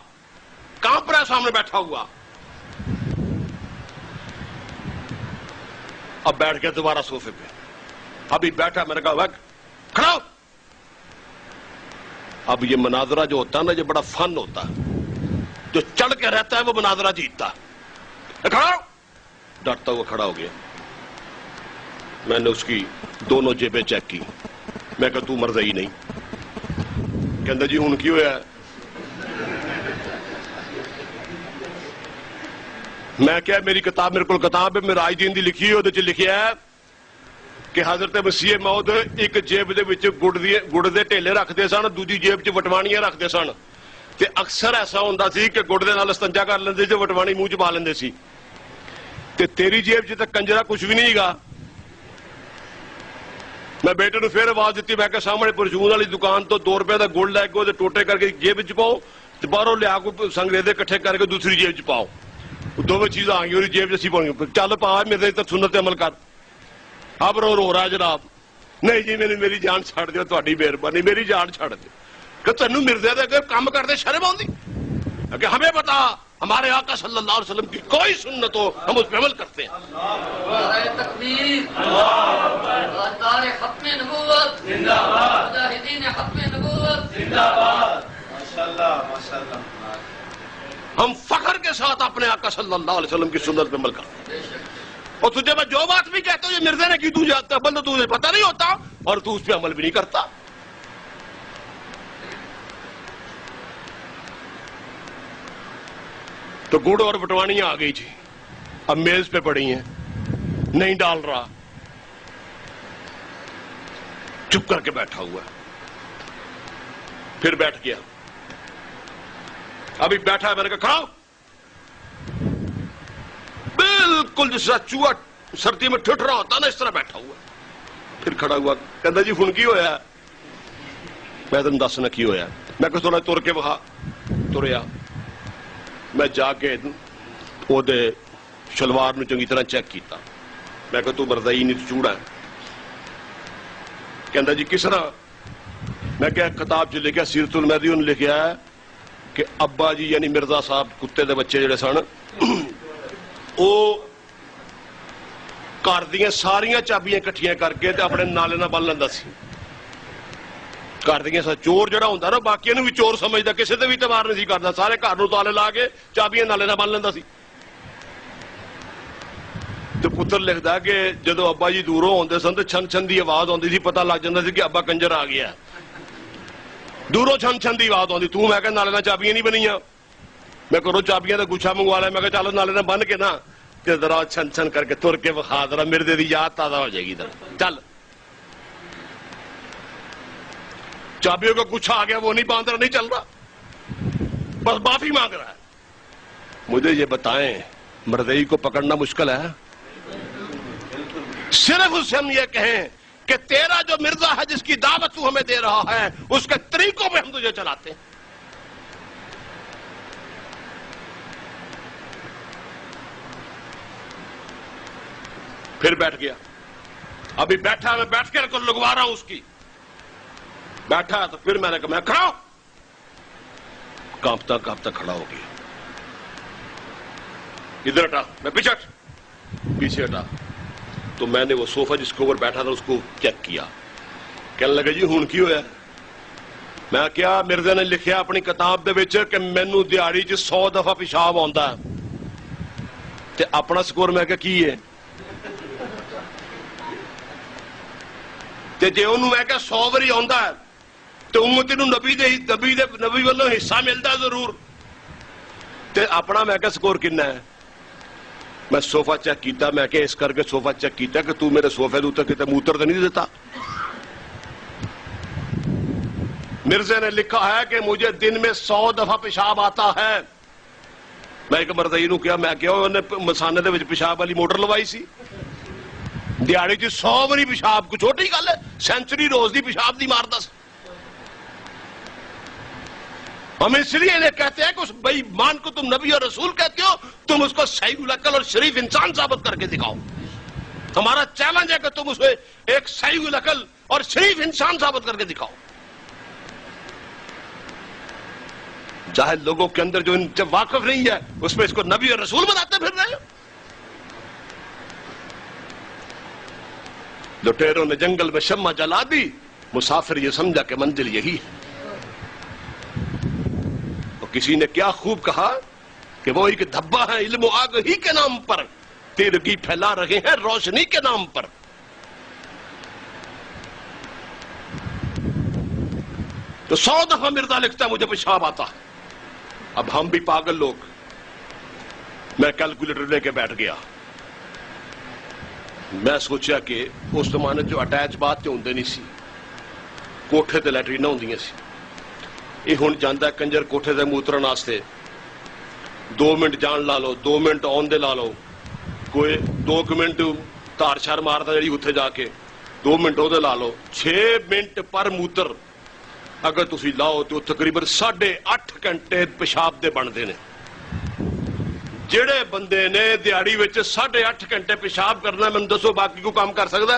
کانپ رہا ہے سامنے بیٹھا ہوا۔ اب بیٹھ کے دوبارہ صوفے پہ، ابھی بیٹھا، میں نے کہا کھڑا ہو۔ اب یہ مناظرہ جو ہوتا ہے نا، یہ بڑا فن ہوتا ہے، جو چڑھ کے رہتا ہے وہ مناظرہ جیتتا ہے۔ کھڑا ہو۔ ڈرتا ہوا کھڑا ہو گیا۔ میں نے اس کی دونوں جیبیں چیک کی، میں کہا تو مرضی نہیں؟ کہندا جی ہن کی ہویا؟ میں کیا میری کتاب میرے کو کتاب ہے معراج دین دی لکھی ہے، وہ لکھیا ہے کہ حضرت مسیح موعود ایک جیب دے وچ گڑ دے ٹھیلے رکھتے سن، دوجی جیب چ وٹوانیاں رکھتے سن، تے اکثر ایسا ہوندا سی کہ گڑ دے نال استنجا کر لیندے تے وٹوانی منہ چ پا لیندے سی، تے تیری جیب چ تے کنجرا کچھ بھی نہیں گا، ਮੈਂ ਬੇਟੇ ਨੂੰ ਫਿਰ ਆਵਾਜ਼ ਦਿੱਤੀ, ਮੈਂ ਕਿਹਾ ਸਾਹਮਣੇ ਪਰਚੂਨ ਵਾਲੀ ਦੁਕਾਨ ਤੋਂ 2 ਰੁਪਏ ਦਾ ਗੁੜ ਲੈ ਕੇ ਉਹਦੇ ਟੋਟੇ ਕਰਕੇ ਜੇਬ ਵਿੱਚ ਪਾਓ ਤੇ ਬਾਹਰੋਂ ਲਿਆ ਕੋਈ ਸੰਗਰੇਜ਼ੇ ਇਕੱਠੇ ਕਰਕੇ ਦੂਸਰੀ ਜੇਬ 'ਚ ਪਾਓ। ਉਹ ਦੋਵੇਂ ਚੀਜ਼ਾਂ ਆ ਗਈਆਂ ਉਹਦੀ ਜੇਬ 'ਚ ਅਸੀਂ ਪਾਉਣੀਆਂ। ਚੱਲ ਪਾ ਮੇਰੇ ਤਾਂ ਸੁਨਨਤ ਤੇ ਅਮਲ ਕਰ। ਅਬ ਰੋ ਰਹਾ ਜਨਾਬ। ਨਹੀਂ ਜੀ ਮੈਨੂੰ ਮੇਰੀ ਜਾਨ ਛੱਡ ਦਿਓ, ਤੁਹਾਡੀ ਮਿਹਰਬਾਨੀ, ਮੇਰੀ ਜਾਨ ਛੱਡ ਦਿਓ। کہ تینوں مرزے دے کام کرتے شرم آتی کہ ہمیں بتا ہمارے آقا صلی اللہ علیہ وسلم کی کوئی سنت ہو ہم اس پہ عمل کرتے ہیں. نعرہ تکبیر، تاجدار ختم نبوت زندہ باد، مجاہدین ختم نبوت زندہ باد. ماشاءاللہ ماشاءاللہ. ہم فخر کے ساتھ اپنے آقا صلی اللہ علیہ وسلم کی سنت پہ عمل کرتے ہیں. اور تجھے میں جو بات بھی کہتا ہوں یہ مرزے نے کی تو جاتا ہے بندہ تجھے پتہ نہیں ہوتا اور تو اس پہ عمل بھی نہیں کرتا. تو گڑ اور بٹوانیاں آ گئی تھی، اب میز پہ پڑی ہیں، نہیں ڈال رہا، چپ کر کے بیٹھا ہوا ہے. پھر بیٹھ گیا، ابھی بیٹھا ہے، میں نے کہا کھڑا ہو. بالکل جس طرح چوہا سردی میں ٹھٹ رہا ہوتا نا اس طرح بیٹھا ہوا. پھر کھڑا ہوا، کہتا جی ہن کی ہویا؟ میں تم دسنا کی ہویا. میں کہ تھوڑا تر کے وہاں تریا. میں جا کے وہ شلوار نو چنگی طرح چیک کیتا. میں کہ تو مرزائی نہیں تو چوڑا ہے. کہندا جی کس طرح؟ میں کہ کتاب چ لکھا سیرت المہدی نے لکھا ہے کہ ابا جی یعنی مرزا صاحب کتے دے بچے جڑے سن وہ گھر دیاں ساریاں چابیاں کٹھیاں کر کے تے اپنے نالے نال بن لیندا سی. گھر دیاں چور جڑا ہوندا نا باقیاں نوں بھی چور سمجھدا، کسے تے بھی اعتبار نہیں سی کردا، سارے گھر نوں تالے لا کے چابیاں نالے نال بن لیندا سی. تے پتر لکھدا کہ جدوں ابا جی دوروں ہوندے سن تے چھن چھن دی آواز آندی سی، پتہ لگ جاندا سی کہ ابا کنجر آ گیا. دوروں چھن چھن دی آواز آندی. تو میں کہ نالے نال چابیاں نہیں بنیاں؟ میں کرو چابیاں دا گچھا منگوا لیا. میں کہ چلو نالے نال بن کے نا تے ذرا چھن چھن کر کے تر کے وکھا، ذرا مرزے دی یاد تازہ ہو جائے گی. چل چابیوں کا گچھا آ گیا، وہ نہیں باندھ رہا، نہیں چل رہا، بس معافی مانگ رہا ہے. مجھے یہ بتائیں مرزئی کو پکڑنا مشکل ہے؟ صرف اس سے ہم یہ کہیں کہ تیرا جو مرزا ہے جس کی دعوت تو ہمیں دے رہا ہے اس کے طریقوں پہ ہم تجھے چلاتے ہیں. پھر بیٹھ گیا. ابھی بیٹھا، میں بیٹھ کر لگوا رہا ہوں اس کی. بیٹھا تو پھر میں نے کہا میں کھڑا ہوں. کانپتا کانپتا کھڑا ہو گیا. ادھر ہٹا، میں پیچھے ہٹا. تو میں نے وہ صوفہ جس کے اوپر بیٹھا تھا اس کو چیک کیا. کہنے لگا جی ہن کی ہویا؟ میں کیا مرزا نے لکھیا اپنی کتاب دے وچ کہ مینوں دیہاڑی چ 100 دفعہ پیشاب آندا ہے تے اپنا سکور میں کہ کی ہے؟ تے جے اونوں میں کہ 100 واری آندا ہے تے امتی نوں نبی والوں حصہ ملدا ضرور. تے اپنا میں کہ سکور کنا ہے؟ میں صوفہ چیک کیتا. میں کہ اس کر کے صوفہ چیک کیتا کہ تو میرے صوفے دے اوپر کتے موتر تے نہیں دیتا. مرزے نے لکھا ہے کہ مجھے دن میں 100 دفعہ پیشاب آتا ہے. میں ایک مرزائی نوں کہا، میں کیا انہیں مسانے دے وچ پیشاب والی موٹر لوائی سی؟ دیہاڑی چ 100 واری پیشاب کو چھوٹی گل ہے؟ سینچری روز دی پیشاب دی ماردا سی. ہم اس لیے انہیں کہتے ہیں کہ اس بے ایمان کو تم نبی اور رسول کہتے ہو، تم اس کو صحیح العقل اور شریف انسان ثابت کر کے دکھاؤ. ہمارا چیلنج ہے کہ تم اسے ایک صحیح العقل اور شریف انسان ثابت کر کے دکھاؤ. جاہل لوگوں کے اندر جو ان سے واقف نہیں ہے اس میں اس کو نبی اور رسول بناتے پھر رہے ہو. لٹیروں نے جنگل میں شمع جلا دی، مسافر یہ سمجھا کہ منزل یہی ہے. کسی نے کیا خوب کہا کہ وہ ایک دھبا ہے علم و آگہی کے نام پر، تیرگی پھیلا رہے ہیں روشنی کے نام پر. تو 100 دفعہ مرزا لکھتا ہے مجھے پیشاب آتا ہے. اب ہم بھی پاگل لوگ. میں کیلکولیٹر لے کے بیٹھ گیا. میں سوچا کہ اس زمانے جو اٹیچ بات ہوندے نہیں سی، کوٹھے تے لیٹریناں ہوندیاں سی. یہ ہن جاندا ہے کنجر کوٹھے تے موترن واسطے 2 منٹ جان لا لو، 2 منٹ آن دے لا لو، کوئی 2 منٹ تار شار ماردا جڑی اتنے جا کے 2 ਮਿੰਟ ਉਹਦੇ ਲਾ ਲਓ, 6 ਮਿੰਟ ਪਰ ਮੂਤਰ ਅਗਰ ਤੁਸੀਂ ਲਾਓ ਤੇ ਉਹ ਤਕਰੀਬਨ 8.5 ਘੰਟੇ ਪਿਸ਼ਾਬ ਦੇ ਬਣਦੇ ਨੇ। ਜਿਹੜੇ ਬੰਦੇ ਨੇ ਦਿਹਾੜੀ ਵਿੱਚ 8.5 ਘੰਟੇ ਪਿਸ਼ਾਬ ਕਰਨਾ, ਮੈਨੂੰ ਦੱਸੋ ਬਾਕੀ ਕੋਈ ਕੰਮ ਕਰ ਸਕਦਾ?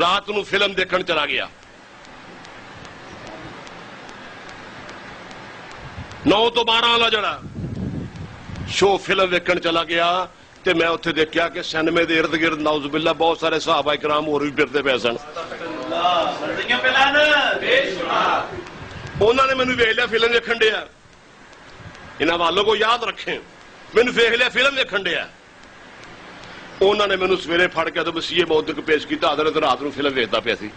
رات نو فلم دیکھن چلا گیا 9 ਤੋਂ 12 ਵਾਲਾ ਜਿਹੜਾ ਸ਼ੋ ਫਿਲਮ ਵੇਖਣ ਚਲਾ ਗਿਆ ਤੇ ਮੈਂ ਉੱਥੇ ਦੇਖਿਆ ਕਿ ਸਿਨੇਮੇ ਦੇ ਇਰਦ ਗਿਰਦ ਨਾਉਜ਼ ਬਿੱਲਾ ਬਹੁਤ ਸਾਰੇ ਸਹਾਬਾ ਇਕਰਾਮ ਹੋਰ ਵੀ ਫਿਰਦੇ ਪਏ ਸਨ। ਸਰਦੀਆਂ ਪੇ ਲਾਨਤ ਬੇਸ਼ੁਮਾਰ। ਉਹਨਾਂ ਨੇ ਮੈਨੂੰ ਵੇਖ ਲਿਆ ਫਿਲਮ ਵੇਖਣ ਡਿਆ। ਇਹਨਾਂ ਵਾਲੋਂ ਕੋ ਯਾਦ ਰੱਖੇ, ਮੈਨੂੰ ਵੇਖ ਲਿਆ ਫਿਲਮ ਵੇਖਣ ਡਿਆ। ਉਹਨਾਂ ਨੇ ਮੈਨੂੰ ਸਵੇਰੇ ਫੜ ਕੇ ਤੇ ਵਸੀਏ ਮੌਦਕ ਪੇਸ਼ ਕੀਤਾ। ਹਜ਼ਰਤ ਰਾਤ ਨੂੰ ਫਿਲਮ ਵੇਖਦਾ ਪਿਆ ਸੀ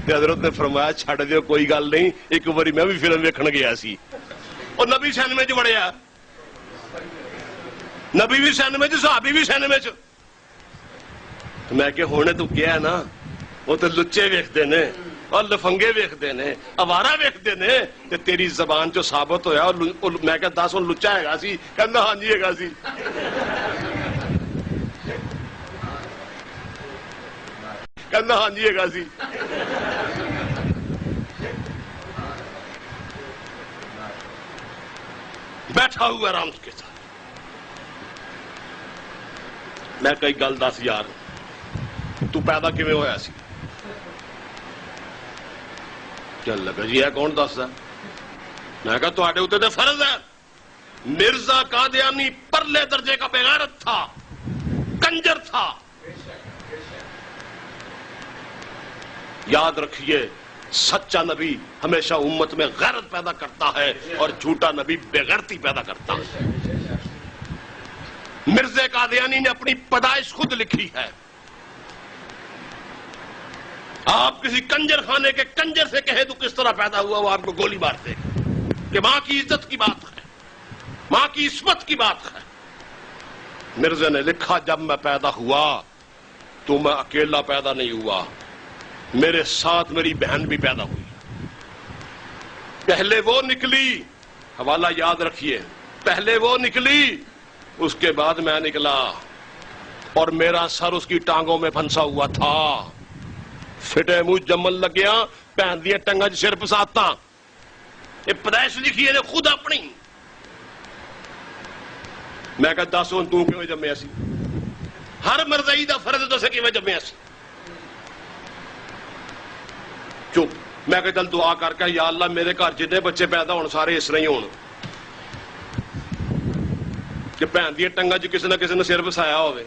ਤੇ ਹਜ਼ਰਤ ਨੇ ਫਰਮਾਇਆ ਛੱਡ ਦਿਓ ਕੋਈ ਗੱਲ ਨਹੀਂ, ਇੱਕ ਵਾਰੀ ਮੈਂ ਵੀ ਫਿਲਮ ਵੇਖਣ ਗਿਆ ਸੀ। ਉਹ ਨਬੀ ਸਿਨੇਮੇ 'ਚ ਵੜਿਆ, ਨਬੀ ਵੀ ਸਿਨੇਮੇ 'ਚ, ਸਹਾਬੀ ਵੀ ਸਿਨੇਮੇ 'ਚ। ਮੈਂ ਕਿਹਾ ਹੁਣੇ ਤੂੰ ਕਿਹਾ ਨਾ, ਉਹ ਤੇ ਲੁੱਚੇ ਵੇਖਦੇ ਨੇ اور لفنگے ویکھتے نے، اوارا ویکھتے نے، تے تیری زبان چو ثابت ہویا۔ میں کہا 10 لچا ہے گا سی، کہنا ہاں جی ہے گا سی۔ کہنا ہاں جی ہے گا سی۔ بیٹھا ہوا آرام کے ساتھ میں کئی گل دس یار، تو پیدا کیویں ہویا سی؟ چل لگا جی ہے کون دسدا؟ میں کہا تواڈے اوتے تے فرض ہے۔ مرزا قادیانی پرلے درجے کا بغیرت تھا، کنجر تھا۔ یاد رکھیے سچا نبی ہمیشہ امت میں غیرت پیدا کرتا ہے اور جھوٹا نبی بےغیرتی پیدا کرتا ہے۔ مرزا قادیانی نے اپنی پیدائش خود لکھی ہے۔ آپ کسی کنجر خانے کے کنجر سے کہے تو کس طرح پیدا ہوا، وہ آپ کو گولی مار دے کہ ماں کی عزت کی بات ہے، ماں کی عصمت کی بات ہے۔ مرزا نے لکھا جب میں پیدا ہوا تو میں اکیلا پیدا نہیں ہوا، میرے ساتھ میری بہن بھی پیدا ہوئی۔ پہلے وہ نکلی، حوالہ یاد رکھیے، پہلے وہ نکلی، اس کے بعد میں نکلا، اور میرا سر اس کی ٹانگوں میں پھنسا ہوا تھا۔ فٹے منہ جمل لگیا، پہن دیا ٹنگا سر پساتا۔ یہ پیدائش لکھی ہے خود اپنی۔ میں کہا 10 تو کیوں جمیا سی؟ ہر مرزائی دا فرض تو سے کیوں جمیا سی؟ چپ۔ میں کہا چل دعا کر کے یا اللہ میرے گھر جتنے بچے پیدا ہون سارے اس طرح ہی ہون کہ بہن دیا ٹنگا چ کسی نہ کسی نے سر پسایا ہوئے۔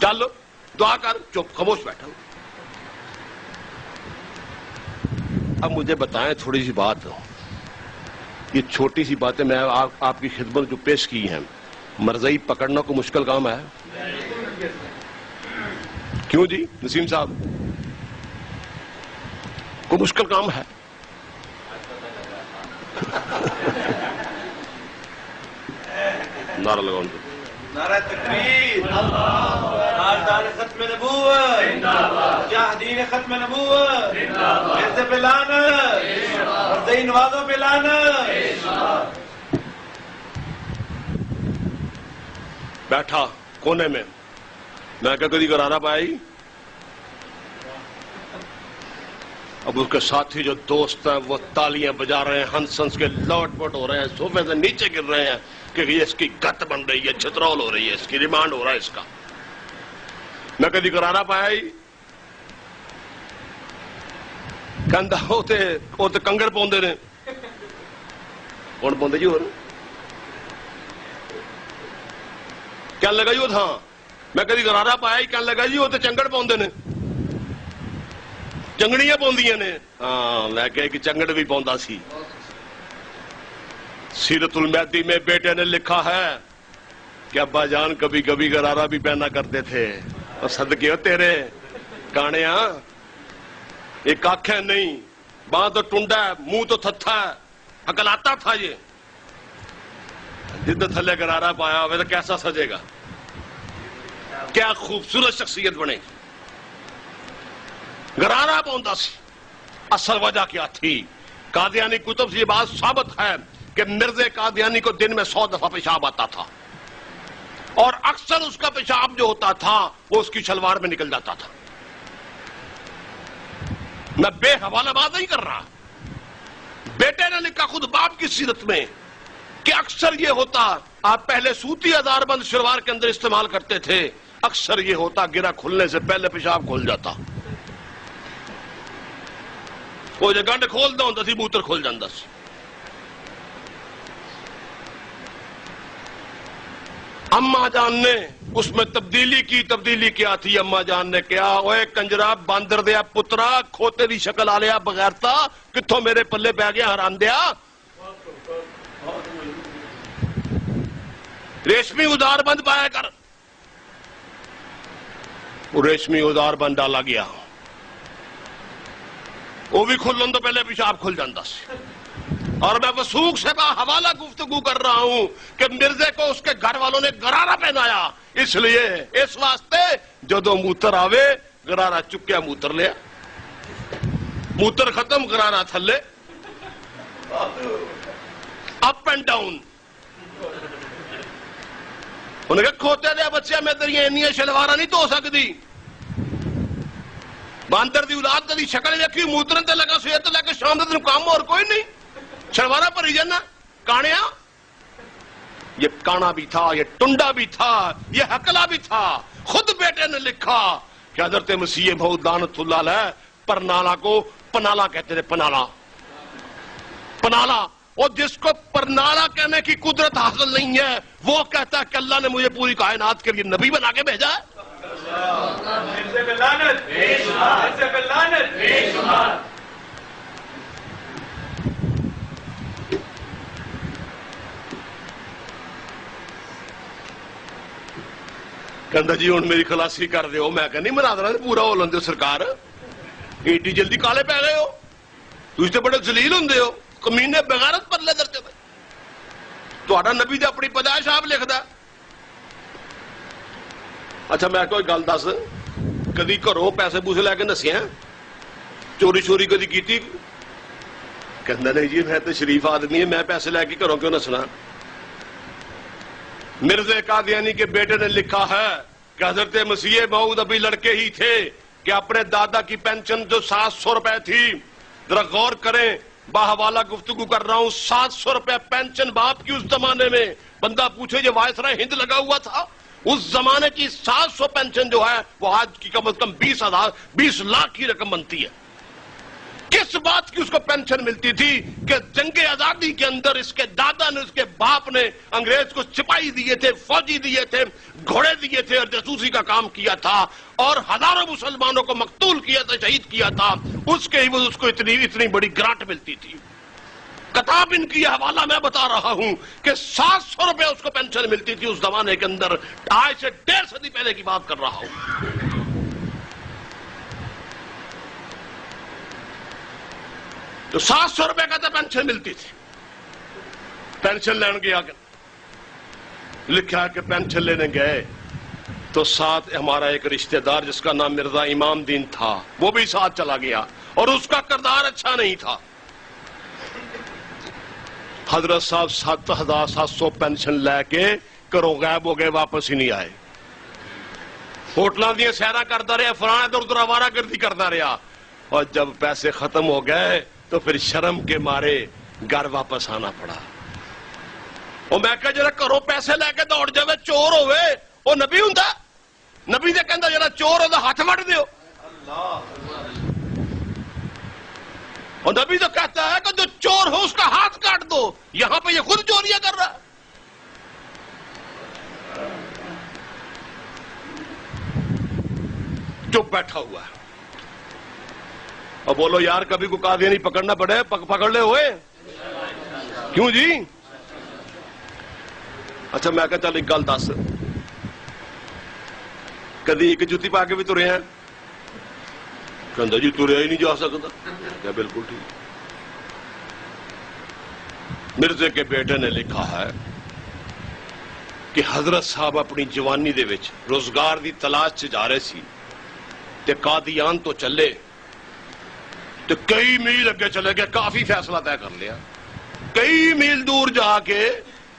چل دعا کر، چپ خاموش بیٹھا۔ اب مجھے بتائیں تھوڑی سی بات، یہ چھوٹی سی باتیں میں آپ کی خدمت جو پیش کی ہیں، مرزائی پکڑنا کوئی مشکل کام ہے؟ کیوں جی نسیم صاحب، کوئی مشکل کام ہے؟ نعرہ لگاؤ، نعرہ تکبیر، تاجدار ختم نبوت، مجاہدین ختم نبوت، مرزا پہ لعنت، مرزائی نوازوں پہ لعنت۔ بیٹھا کونے میں، میں کہا کدی گرارا پائی؟ اب اس کے ساتھی جو دوست ہیں وہ تالیاں بجا رہے ہیں، ہنس ہنس کے لوٹ پوٹ ہو رہے ہیں، صوفے سے نیچے گر رہے ہیں کہ یہ اس کی گت بن رہی ہے، چھترول ہو رہی ہے، اس کی ریمانڈ ہو رہا ہے اس کا۔ میں کدی گرارا پائی؟ کہندا وہ تے کنگڑ پاؤندے نے۔ کون پاؤندے جی؟ اور کہنے لگا جی وہ تھا، میں کدی گرارا پایا ہی، کہنے لگا جی وہ تے چنگڑ پاؤندے نے، چنگڑیاں پاؤندیاں نے۔ ہاں میں کہا کہ چنگڑ بھی پاؤندا سی۔ سیرت المہدی میں بیٹے نے لکھا ہے کہ ابا جان کبھی کبھی گرارا بھی پہنا کرتے تھے، اور صدقے ہو تیرے کانیا، ایک آنکھیں نہیں، باں تو ٹنڈا ہے، منہ تو تھتھا ہے، عقل آتا تھا یہ۔ جد تھلے گرارا پایا ہوئے تو کیسا سجے گا، کیا خوبصورت شخصیت بنے گی۔ گرارا پاؤندا سی۔ اصل وجہ کیا تھی؟ قادیانی کتب سے یہ بات ثابت ہے کہ مرزا قادیانی کو دن میں 100 دفعہ پیشاب آتا تھا، اور اکثر اس کا پیشاب جو ہوتا تھا وہ اس کی شلوار میں نکل جاتا تھا۔ میں بے حوالہ بات نہیں کر رہا، بیٹے نے لکھا خود باپ کی سیرت میں کہ اکثر یہ ہوتا، آپ پہلے سوتی ہزار بند شلوار کے اندر استعمال کرتے تھے، اکثر یہ ہوتا گرا کھلنے سے پہلے پیشاب کھل جاتا. وہ جو گنڈ کھولتا ہوں سی موتر کھل جاتا سی. اما جان نے اس میں تبدیلی کیا تھی. اما جان نے کیا اوے کنجرا باندر دیا پترا کھوتے دی شکل آ لیا بغیرتا کتوں میرے پلے پہ گیا حرام دیا. ریشمی ادار بند پایا کر. وہ ریشمی ادار بند ڈالا گیا. وہ بھی کھلن تو پہلے پیشاب کھل جاتا سی. اور میں وثوق سے حوالہ گفتگو کر رہا ہوں کہ مرزے کو اس کے گھر والوں نے گرارا پہنایا اس لیے اس واسطے جدو موتر آوے گرارا چکیا موتر لیا. موتر ختم گرارا تھلے اپ اینڈ ڈاؤن. انہیں کہا کھوتے دیا بچے میں تیری اینیاں شلوارا نہیں تو ہو سکتی. باندر دی اولاد دی شکل دیکھی موترن تے لگا سویت لے کے شام دن کام اور کوئی نہیں شلوارا پر ہی جانا کانیا. یہ کانا بھی تھا یہ ٹنڈا بھی تھا یہ ہکلا بھی تھا. خود بیٹے نے لکھا کہ حضرت مسیح بہت دانت اللہ علیہ پرنالا کو پنالا کہتے تھے. پنالا اور جس کو پرنالا کہنے کی قدرت حاصل نہیں ہے وہ کہتا ہے کہ اللہ نے مجھے پوری کائنات کے لیے نبی بنا کے بھیجا ہے. کہندا جی ہوں میری خلاصی کر دیو. میں کہ نہیں منا دینا پورا ہو لندے سرکار. ایڈی جلدی کالے پی گئے ہو تھی تو بڑے ذلیل ہوں ہو کمینے بغیرت پرلے درجے پہ. تہاڈا نبی تے اپنی پیدائش آپ لکھدا. اچھا میں کوئی گل دس کدی گھروں پیسے پوسے لے کے نسیا چوری چوری کدی کیتی؟ کہندا نہیں جی میں تو شریف آدمی ہے میں پیسے لے کے گھروں کیوں نسنا. مرزا قادیانی کے بیٹے نے لکھا ہے کہ حضرت مسیح موعود ابھی لڑکے ہی تھے کہ اپنے دادا کی پینشن جو 700 روپے تھی ذرا غور کریں باحوالہ گفتگو کر رہا ہوں 700 روپے پینشن باپ کی اس زمانے میں. بندہ پوچھے یہ وائسرائے ہند لگا ہوا تھا اس زمانے کی 700 پینشن جو ہے وہ آج کی کم از کم 20 لاکھ کی رقم بنتی ہے. کس بات کی اس کو پینشن ملتی تھی کہ جنگ آزادی کے اندر اس کے دادا نے اس کے باپ نے انگریز کو سپاہی دیے تھے فوجی دیے تھے گھوڑے دیے تھے اور جاسوسی کا کام کیا تھا اور ہزاروں مسلمانوں کو مقتول کیا تھا شہید کیا تھا. اس کے عوض اس کو اتنی بڑی گرانٹ ملتی تھی. کتاب ان کی حوالہ میں بتا رہا ہوں کہ 700 روپے اس کو پینشن ملتی تھی اس زمانے کے اندر. آج سے 1.5 صدی پہلے کی بات کر رہا ہوں. تو 700 روپے کا تو پینشن ملتی تھی. پینشن لینے گیا لکھا کہ پینشن لینے گئے تو ساتھ ہمارا ایک رشتہ دار جس کا نام مرزا امام دین تھا وہ بھی ساتھ چلا گیا اور اس کا کردار اچھا نہیں تھا. حضرت صاحب 7,700 پینشن لے کے گھروں غائب ہو گئے واپس ہی نہیں آئے. ہوٹلاں دیا سیرا کرتا رہا فلاں ادھر ادھر آوارہ گردی کرتا رہا اور جب پیسے ختم ہو گئے تو پھر شرم کے مارے گھر واپس آنا پڑا. اور میں کہ جرا گھروں پیسے لے کے دوڑ جائے چور ہوئے وہ نبی ہوں نبی نے کہندا جرا چور ہو ہاتھ وڈ دیو. اور نبی تو کہتا ہے کہ جو چور ہو اس کا ہاتھ کاٹ دو. یہاں پہ یہ خود چوریاں کر رہا ہے. چپ بیٹھا ہوا ہے. اور بولو یار کبھی کو قادیانی پکڑنا پڑے پکڑ لے ہوئے کیوں جی. اچھا میں کہا چل ایک گل دس کدی ایک جوتی پا کے بھی ترے ہیں؟ کہندا جی تریا ہی نہیں جا سکتا. کیا بالکل ٹھیک. مرزے کے بیٹے نے لکھا ہے کہ حضرت صاحب اپنی جوانی دے وچ روزگار دی تلاش چ جا رہے سی تے قادیان تو چلے تو کئی میل اگے چلے گئے. کافی فیصلہ طے کر لیا. کئی میل دور جا کے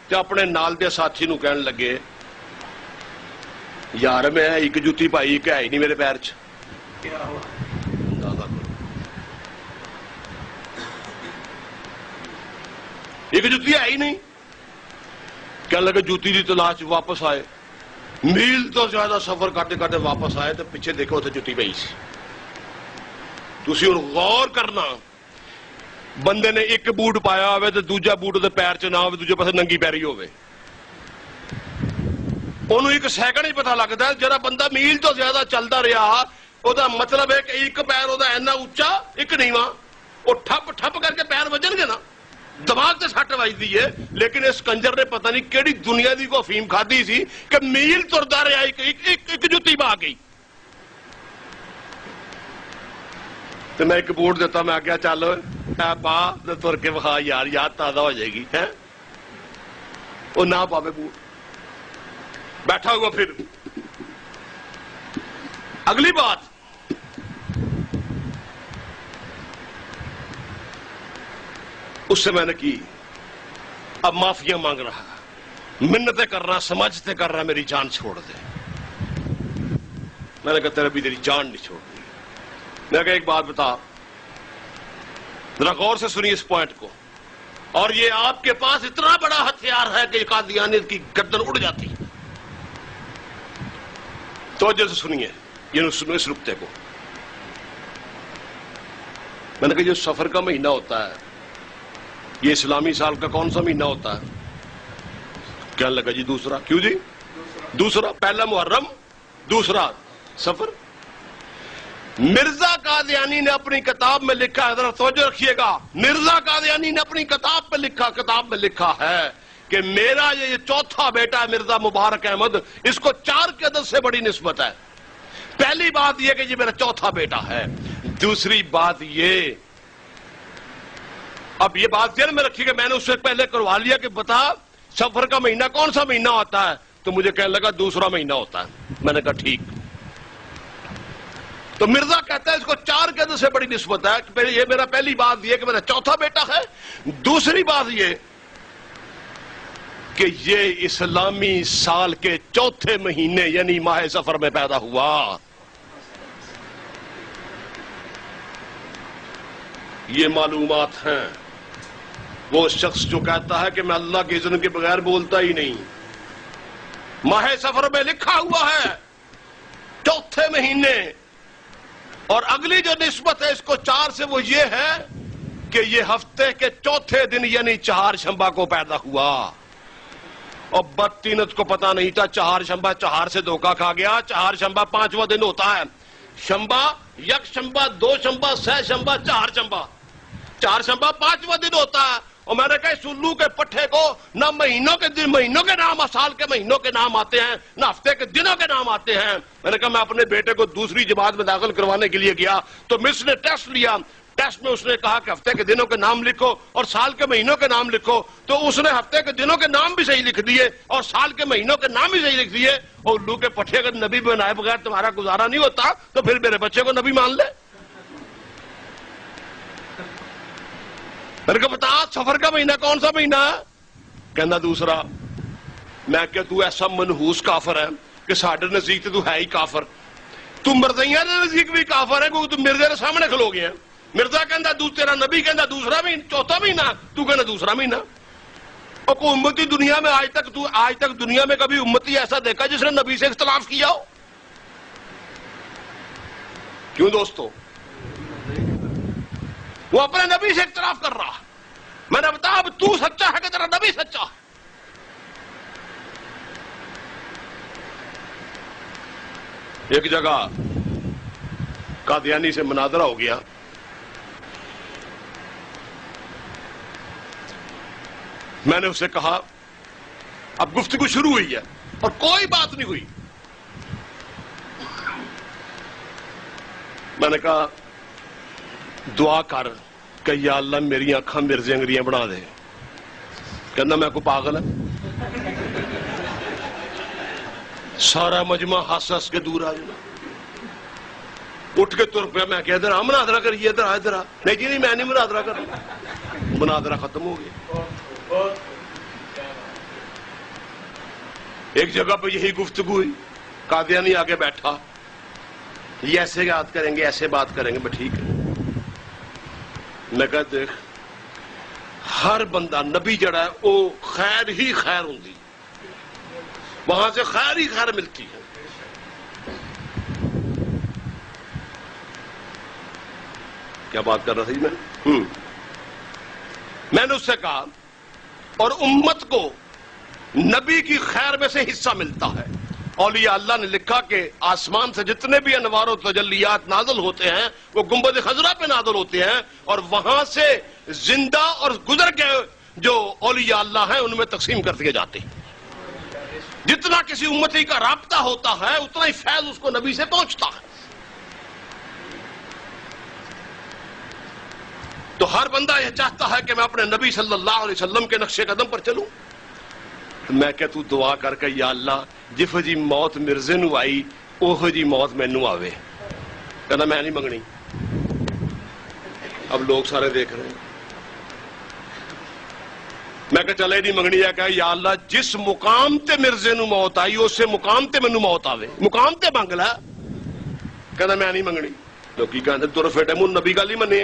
تے اپنے نال دے ساتھی نو کہن لگے یار میں ایک جوتی پائی کہ ہے ہی نہیں میرے پیر چ. ایک جوتی ہے ہی نہیں. کہنے لگے جوتی دی تلاش واپس آئے میل تو زیادہ سفر کاٹے کاٹے واپس آئے تو پیچھے دیکھو اتنے جتی پئی سی. تسی ہن غور کرنا, بندے نے ایک بوٹ پایا ہوئے تو دوجا بوٹ دے پیر چ نہ ہوئے, دوجے پاسے ننگی پیری ہوئے, انہوں ایک سیکنڈ ہی پتا لگتا ہے. جڑا بندہ میل تو زیادہ چلتا رہا وہ مطلب ہے کہ ایک پیر وہ اینا اچا ایک نیواں, وہ ٹھپ ٹھپ کر کے پیر وجن گے نا, دماغ سے سٹ وجتی ہے. لیکن اس کنجر نے پتہ نہیں کیڑی دنیا دی کو افیم کھادی سی کہ میل تردا رہا ایک جتی پا گئی. تو میں ایک بوٹ دیتا, میں آگیا چل پا تر کے بخا یار, یاد تازہ ہو جائے گی. ہے وہ نہ پاوے بوٹ, بیٹھا ہوا. پھر اگلی بات, اس سے میں نے کی, اب معافیاں مانگ رہا, منتیں کر رہا, سمجھتے کر رہا, میری جان چھوڑ دے. میں نے کہا تیرے بھی تیری جان نہیں چھوڑ دی. میں نے کہا ایک بات بتا, ذرا غور سے سنیے اس پوائنٹ کو, اور یہ آپ کے پاس اتنا بڑا ہتھیار ہے کہ قادیانیت کی گردن اڑ جاتی. توجہ سے سنیے, یہ سنو اس نقطے کو. میں نے کہا جو سفر کا مہینہ ہوتا ہے, یہ اسلامی سال کا کون سا مہینہ ہوتا ہے؟ کہنے لگا جی دوسرا. کیوں جی دوسرا؟ پہلا محرم, دوسرا سفر. مرزا قادیانی نے اپنی کتاب میں لکھا ہے, ذرا توجہ رکھیے گا, مرزا قادیانی نے اپنی کتاب میں لکھا ہے کہ میرا یہ چوتھا بیٹا ہے مرزا مبارک احمد, اس کو 4 کی عدد سے بڑی نسبت ہے. پہلی بات یہ کہ یہ میرا چوتھا بیٹا ہے. دوسری بات یہ, اب یہ بات ذہن میں رکھیے کہ میں نے اس سے پہلے کروا لیا کہ بتا سفر کا مہینہ کون سا مہینہ ہوتا ہے, تو مجھے کہنے لگا دوسرا مہینہ ہوتا ہے. میں نے کہا ٹھیک. تو مرزا کہتا ہے اس کو 4 کی عدد سے بڑی نسبت ہے. یہ میرا پہلی بات یہ کہ میرا چوتھا بیٹا ہے. دوسری بات یہ کہ یہ اسلامی سال کے چوتھے مہینے یعنی ماہ سفر میں پیدا ہوا. یہ معلومات ہیں. وہ شخص جو کہتا ہے کہ میں اللہ کے اذن کے بغیر بولتا ہی نہیں, ماہ سفر میں لکھا ہوا ہے چوتھے مہینے. اور اگلی جو نسبت ہے اس کو 4 سے وہ یہ ہے کہ یہ ہفتے کے چوتھے دن یعنی چہارشنبہ کو پیدا ہوا. اور بدتینت کو پتا نہیں تھا چہارشنبہ, چہار سے دھوکہ کھا گیا. چہارشنبہ 5واں دن ہوتا ہے, شنبہ, یک شنبہ, 2 شنبہ, سہ شنبہ, چہارشنبہ. چہارشنبہ 5واں دن ہوتا ہے. اور میں نے کہا اس الو کے پٹھے کو نہ مہینوں کے نام, سال کے مہینوں کے نام آتے ہیں, نہ ہفتے کے دنوں کے نام آتے ہیں. میں نے کہا میں اپنے بیٹے کو دوسری جماعت میں داخل کروانے کے لیے گیا تو مس نے ٹیسٹ لیا. ٹیسٹ میں اس نے کہا کہ ہفتے کے دنوں کے نام لکھو اور سال کے مہینوں کے نام لکھو. تو اس نے ہفتے کے دنوں کے نام بھی صحیح لکھ دیے اور سال کے مہینوں کے نام بھی صحیح لکھ دیے. اور الو کے پٹھے اگر نبی بنائے بغیر تمہارا گزارا نہیں ہوتا تو پھر میرے بچے کو نبی مان لے. میں نے کہا بتا سفر کا مہینہ کون سا مہینہ ہے؟ کہنا دوسرا. میں کہ تو ایسا منحوس کافر ہے کہ ساڈے نزدیک تو ہے ہی کافر, تو مرزائیاں دے نزدیک بھی کافر ہے کیونکہ تو مرزے کے سامنے کھلو گیا. مرزا کہندا تیرا نبی کہندا دوسرا مہینہ, چوتھا مہینہ, تو کہنا دوسرا مہینہ. اور کوئی امتی دنیا میں آج تک دنیا میں کبھی امتی ایسا دیکھا جس نے نبی سے اختلاف کیا ہو؟ کیوں دوستو؟ وہ اپنے نبی سے اختلاف کر رہا. میں نے بتا اب تو سچا ہے کہ تیرا نبی سچا؟ ایک جگہ قادیانی سے مناظرہ ہو گیا. میں نے اسے کہا اب گفتگو شروع ہوئی ہے اور کوئی بات نہیں ہوئی. میں نے کہا دعا کر کہ یا اللہ میری آنکھاں مرزے انگریاں بنا دے. کہنا میں کو پاگل ہے. سارا مجمع ہنس کے دور آ جانا. اٹھ کے تر پیا. میں کہ ادھر آ مناظرہ کریے, ادھر آ ادھر آ. نہیں جی نہیں میں نہیں مناظرہ کرنا. مناظرہ ختم ہو گیا. ایک جگہ پہ یہی گفتگو ہوئی. قادیانی آگے بیٹھا, یہ ایسے بات کریں گے ایسے بات کریں گے. میں ٹھیک ہے. میں کہا دیکھ ہر بندہ نبی جڑا ہے وہ خیر ہی خیر ہوندی. وہاں سے خیر ہی خیر ملتی ہے. کیا بات کر رہا تھا جی میں نے اس سے کہا اور امت کو نبی کی خیر میں سے حصہ ملتا ہے. اولیاء اللہ نے لکھا کہ آسمان سے جتنے بھی انوار و تجلیات نازل ہوتے ہیں وہ گنبد خضرا پہ نازل ہوتے ہیں اور وہاں سے زندہ اور گزر گئے جو اولیاء اللہ ہیں ان میں تقسیم کر دیے جاتے ہیں. جتنا کسی امتی کا رابطہ ہوتا ہے اتنا ہی فیض اس کو نبی سے پہنچتا ہے. تو ہر بندہ یہ چاہتا ہے کہ میں اپنے نبی صلی اللہ علیہ وسلم کے نقش قدم پر چلوں. میں کہ تو دعا کر کے یا اللہ جف جی موت مرزے نو آئی اوہ جی موت مینو آوے. کہنا میں نہیں منگنی. اب لوگ سارے دیکھ رہے ہیں. میں کہ چلے نہیں منگنی ہے کہ یا اللہ جس مقام تے مرزے نو موت آئی اسے مقام تے مینو موت آوے. مقام تے منگ لے. کہنا میں نہیں منگنی. لوگ کہتے تر فیٹے من نبی گل ہی منی.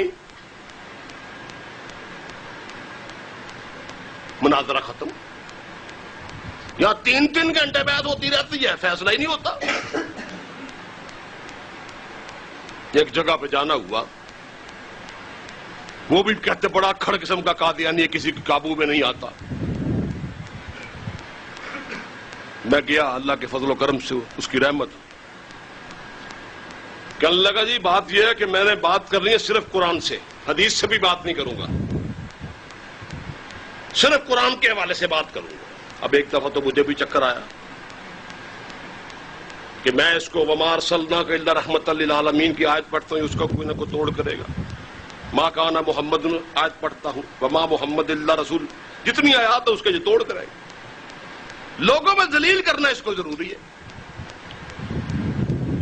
مناظرہ ختم. یا 3 گھنٹے بعد ہوتی رہتی ہے فیصلہ ہی نہیں ہوتا. ایک جگہ پہ جانا ہوا وہ بھی کہتے بڑا کھڑ قسم کا قادیانی ہے کسی کے قابو میں نہیں آتا. میں گیا اللہ کے فضل و کرم سے اس کی رحمت. کہنے لگا جی بات یہ ہے کہ میں نے بات کرنی ہے صرف قرآن سے حدیث سے بھی بات نہیں کروں گا صرف قرآن کے حوالے سے بات کروں گا. اب ایک دفعہ تو مجھے بھی چکر آیا کہ میں اس کو وما ارسلناک الا رحمۃ للعالمین کی آیت پڑھتا ہوں اس کا کوئی نہ کوئی توڑ کرے گا. ما کان محمد آیت پڑھتا ہوں وما محمد الا رسول. جتنی آیات ہے اس کے جو توڑ کرے گا. لوگوں میں ذلیل کرنا اس کو ضروری ہے.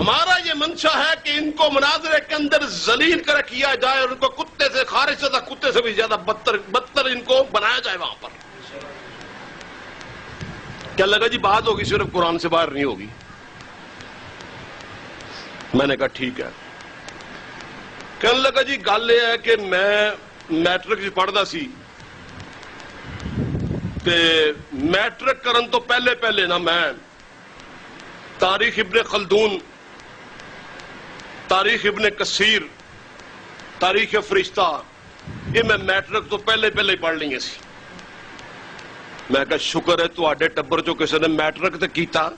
ہمارا یہ منشا ہے کہ ان کو مناظرے کے اندر ذلیل کر کیا جائے اور ان کو کتے سے خارج شدہ کتے سے بھی زیادہ بدتر ان کو بنایا جائے. وہاں پر کیا لگا جی بات ہوگی صرف قرآن سے باہر نہیں ہوگی. میں نے کہا ٹھیک ہے. کہنے لگا جی گل یہ ہے کہ میں میٹرک پڑھتا سی تے میٹرک کرن تو پہلے نا میں تاریخ ابن خلدون تاریخ ابن کثیر تاریخ فرشتہ یہ میں میٹرک تو پہلے ہی پڑھ لی سی. میں کہا شکر ہے تواڈے ٹبر چو کسی نے میٹرک تے کیتا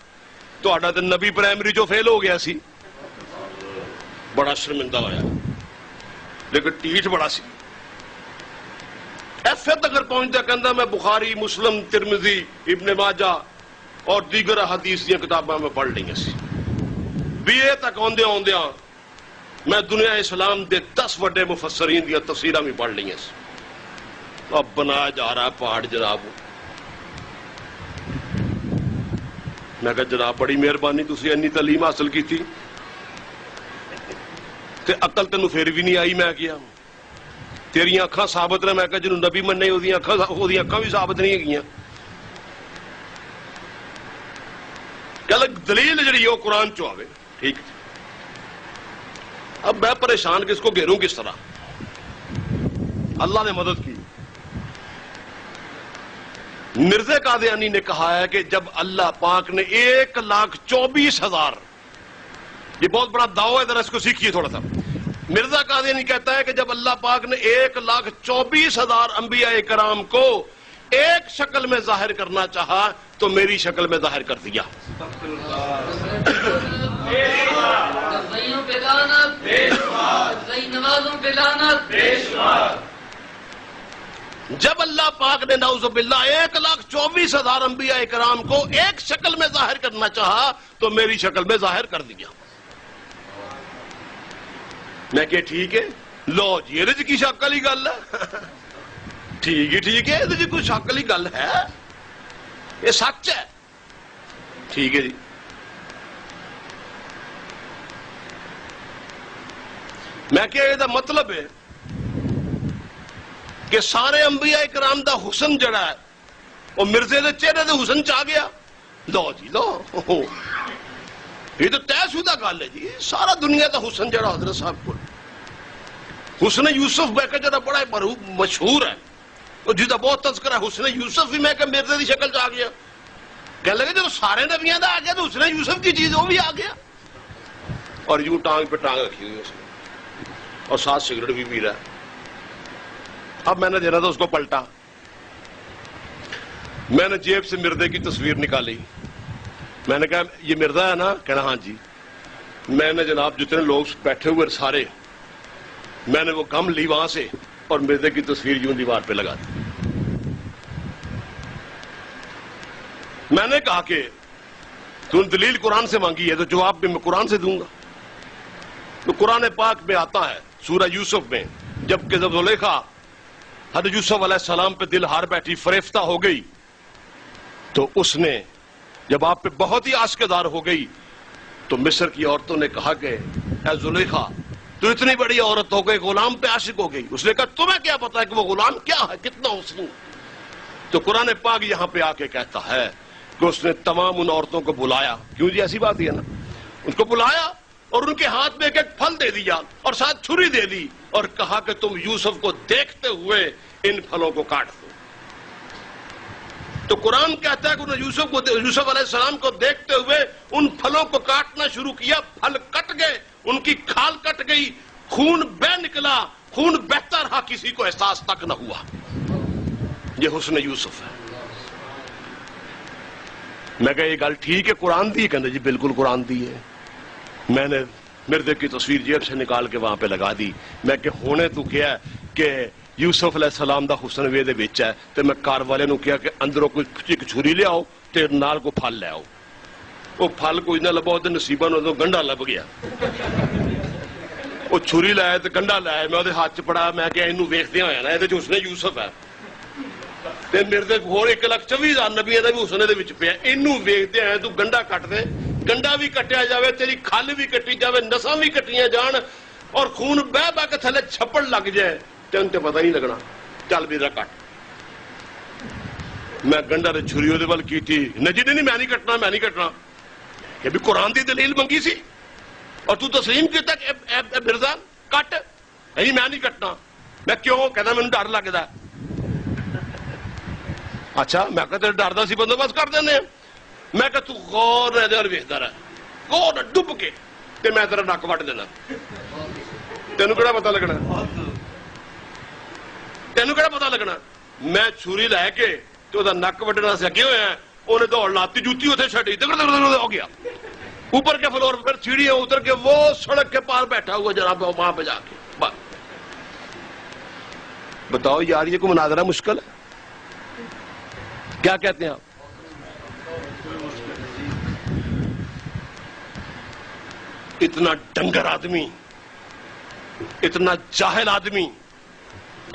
تواڈا تے نبی پرائمری جو فیل ہو گیا سی. بڑا شرمندہ ہویا لیکن ٹیٹ بڑا سی. ایف اے تک پہنچتا کہندا میں بخاری مسلم ترمذی ابن ماجہ اور دیگر حدیث دیا کتاباں میں پڑھ لی سی. بی اے تک آندیاں میں دنیا اسلام دے 10 وڈے مفسرین دیا تفسیراں بھی پڑھ لی سی. اب بنایا جا رہا پہاڑ جناب. میں کہا جناب بڑی مہربانی تسی انی تعلیم حاصل کی تھی تے عقل تینوں پھر بھی نہیں آئی. میں کیا تیریاں اکھاں ثابت نے. میں کہا جنوں نبی مننے اودیاں اکھاں بھی ثابت نہیں ہگیاں. دلیل جڑی وہ قرآن چو آوے ٹھیک. اب میں پریشان کس کو گھیروں کس طرح. اللہ نے مدد کی. مرزا قادیانی نے کہا ہے کہ جب اللہ پاک نے 1,24,000 یہ بہت بڑا دعویٰ ہے ذرا اس کو سیکھیے تھوڑا سا. مرزا قادیانی کہتا ہے کہ جب اللہ پاک نے 1,24,000 انبیاء کرام کو ایک شکل میں ظاہر کرنا چاہا تو میری شکل میں ظاہر کر دیا. جب اللہ پاک نے نعوذ باللہ 1,24,000 انبیاء کرام کو ایک شکل میں ظاہر کرنا چاہا تو میری شکل میں ظاہر کر دیا. میں کہ ٹھیک ہے لو جی یہ کی شکل ہی گل ہے. ٹھیک ہے یہ کوئی شکل ہی گل ہے یہ سچ ہے. ٹھیک ہے جی. میں کہ یہ مطلب ہے کہ سارے انبیاء کرام دا حسن جڑا ہے وہ مرزے دے چہرے دے حسن چاہ گیا. لو جی لو یہ تو طے شدہ گل ہے جی. سارا دنیا دا حسن جڑا حضرت صاحب کو حسن یوسف میں کہ جڑا بڑا مشہور ہے وہ جہاں بہت تذکرہ ہے حسن یوسف بھی میں کہ مرزے دی شکل چاہ گیا. کہنے لگے جو سارے نبیوں کا آ گیا تو اس نے یوسف کی چیز وہ بھی آ گیا. اور یوں ٹانگ پہ ٹانگ رکھی ہوئی اس نے اور ساتھ سگریٹ بھی پی رہا ہے. اب میں نے دینا تھا اس کو پلٹا. میں نے جیب سے مردے کی تصویر نکالی. میں نے کہا یہ مردہ ہے نا؟ کہنا ہاں جی. میں نے جناب جتنے لوگ بیٹھے ہوئے سارے میں نے وہ گم لی وہاں سے اور مردے کی تصویر یوں دیوار پہ لگا دی. میں نے کہا کہ تم نے دلیل قرآن سے مانگی ہے تو جواب بھی میں قرآن سے دوں گا. تو قرآن پاک میں آتا ہے سورہ یوسف میں جب کہ زلیخا حضرت یوسف علیہ السلام پہ دل ہار بیٹھی فریفتہ ہو گئی تو اس نے جب آپ پہ بہت ہی عاشقدار ہو گئی تو مصر کی عورتوں نے کہا کہ اے زلیخا تو اتنی بڑی عورت ہو گئی غلام پہ عاشق ہو گئی. اس نے کہا تمہیں کیا پتا ہے کہ وہ غلام کیا ہے کتنا حسین. تو قرآن پاک یہاں پہ آ کے کہتا ہے کہ اس نے تمام ان عورتوں کو بلایا. کیوں جی ایسی بات ہی ہے نا. ان کو بلایا اور ان کے ہاتھ میں ایک ایک پھل دے دیا اور ساتھ چھری دے دی اور کہا کہ تم یوسف کو دیکھتے ہوئے ان پھلوں کو کاٹ دو. تو قرآن کہتا ہے کہ انہوں نے یوسف علیہ السلام کو دیکھتے ہوئے ان پھلوں کو کاٹنا شروع کیا. پھل کٹ گئے, ان کی کھال کٹ گئی, خون بہ نکلا. خون بہتا رہا, کسی کو احساس تک نہ ہوا. یہ حسن یوسف ہے. میں کہا یہ گل ٹھیک ہے قرآن دی؟ کہنے جی بالکل قرآن دی ہے. میں نے مردے کی تصویر جیب سے نکال کے وہاں پہ لگا دی. میں کہ ہونے تو کیا ہے کہ یوسف علیہ السلام دا حسن وے دے وچ ہے تے میں کار والے نو کیا کہ اندروں کوئی ایک چھری لے آؤ تے نال کو پھل لے آؤ. وہ پھل کوئی نہ لبا تے نصیباً ادو گنڈا لب گیا. وہ چھری لایا تے گنڈا لایا. میں وہ ہاتھ چ پڑا. میں کہ اینو ویکھدے ہویا نا یہ حسن یوسف ہے تے میرے ہور 1,24,000 نبیاں دا بھی حسن دے وچ پیا. اینو ویکھدے ہیں تو گنڈا کٹ دے. گنڈا بھی کٹیا جاوے, تیری کھل بھی کٹی جاوے, نساں بھی کٹیاں جان اور خون بہ بہ کے تھلے چھپڑ لگ جائے تین تے پتہ نہیں لگنا. چل بھی رہا کٹ. میں گنڈا نے چھری وہ ول کی تھی. نہیں میں نہیں کٹنا, میں نہیں کٹنا. کہ بھی قرآن دی دلیل منگی سی اور تو تسلیم کیتا کہ مرزا کٹ. نہیں میں نہیں کٹنا. میں کیوں؟ کہتا مجھے ڈر لگتا. اچھا میں کہ ڈر دا سی بندوبست کر دینے. میں کہ تو غور رہ دے اور ویکھدا رہ, غور ڈب کے تے میں تیرا نک وڈ دینا. تینوں کہڑا پتہ لگنا؟ تینوں کہڑا پتہ لگنا؟ میں چھری لے کے تو دا نک وڈنا سے اگے ہویا, انہیں دوڑ لاتی, جوتی اتنے چھڈی ہو گیا اوپر کے فلور پر. سیڑھیاں اتر کے وہ سڑک کے پار بیٹھا ہوا جناب وہاں پہ جا کے. بتاؤ یار یہ کوئی مناظرہ مشکل ہے؟ کیا کہتے ہیں آپ؟ اتنا ڈنگر آدمی, اتنا جاہل آدمی,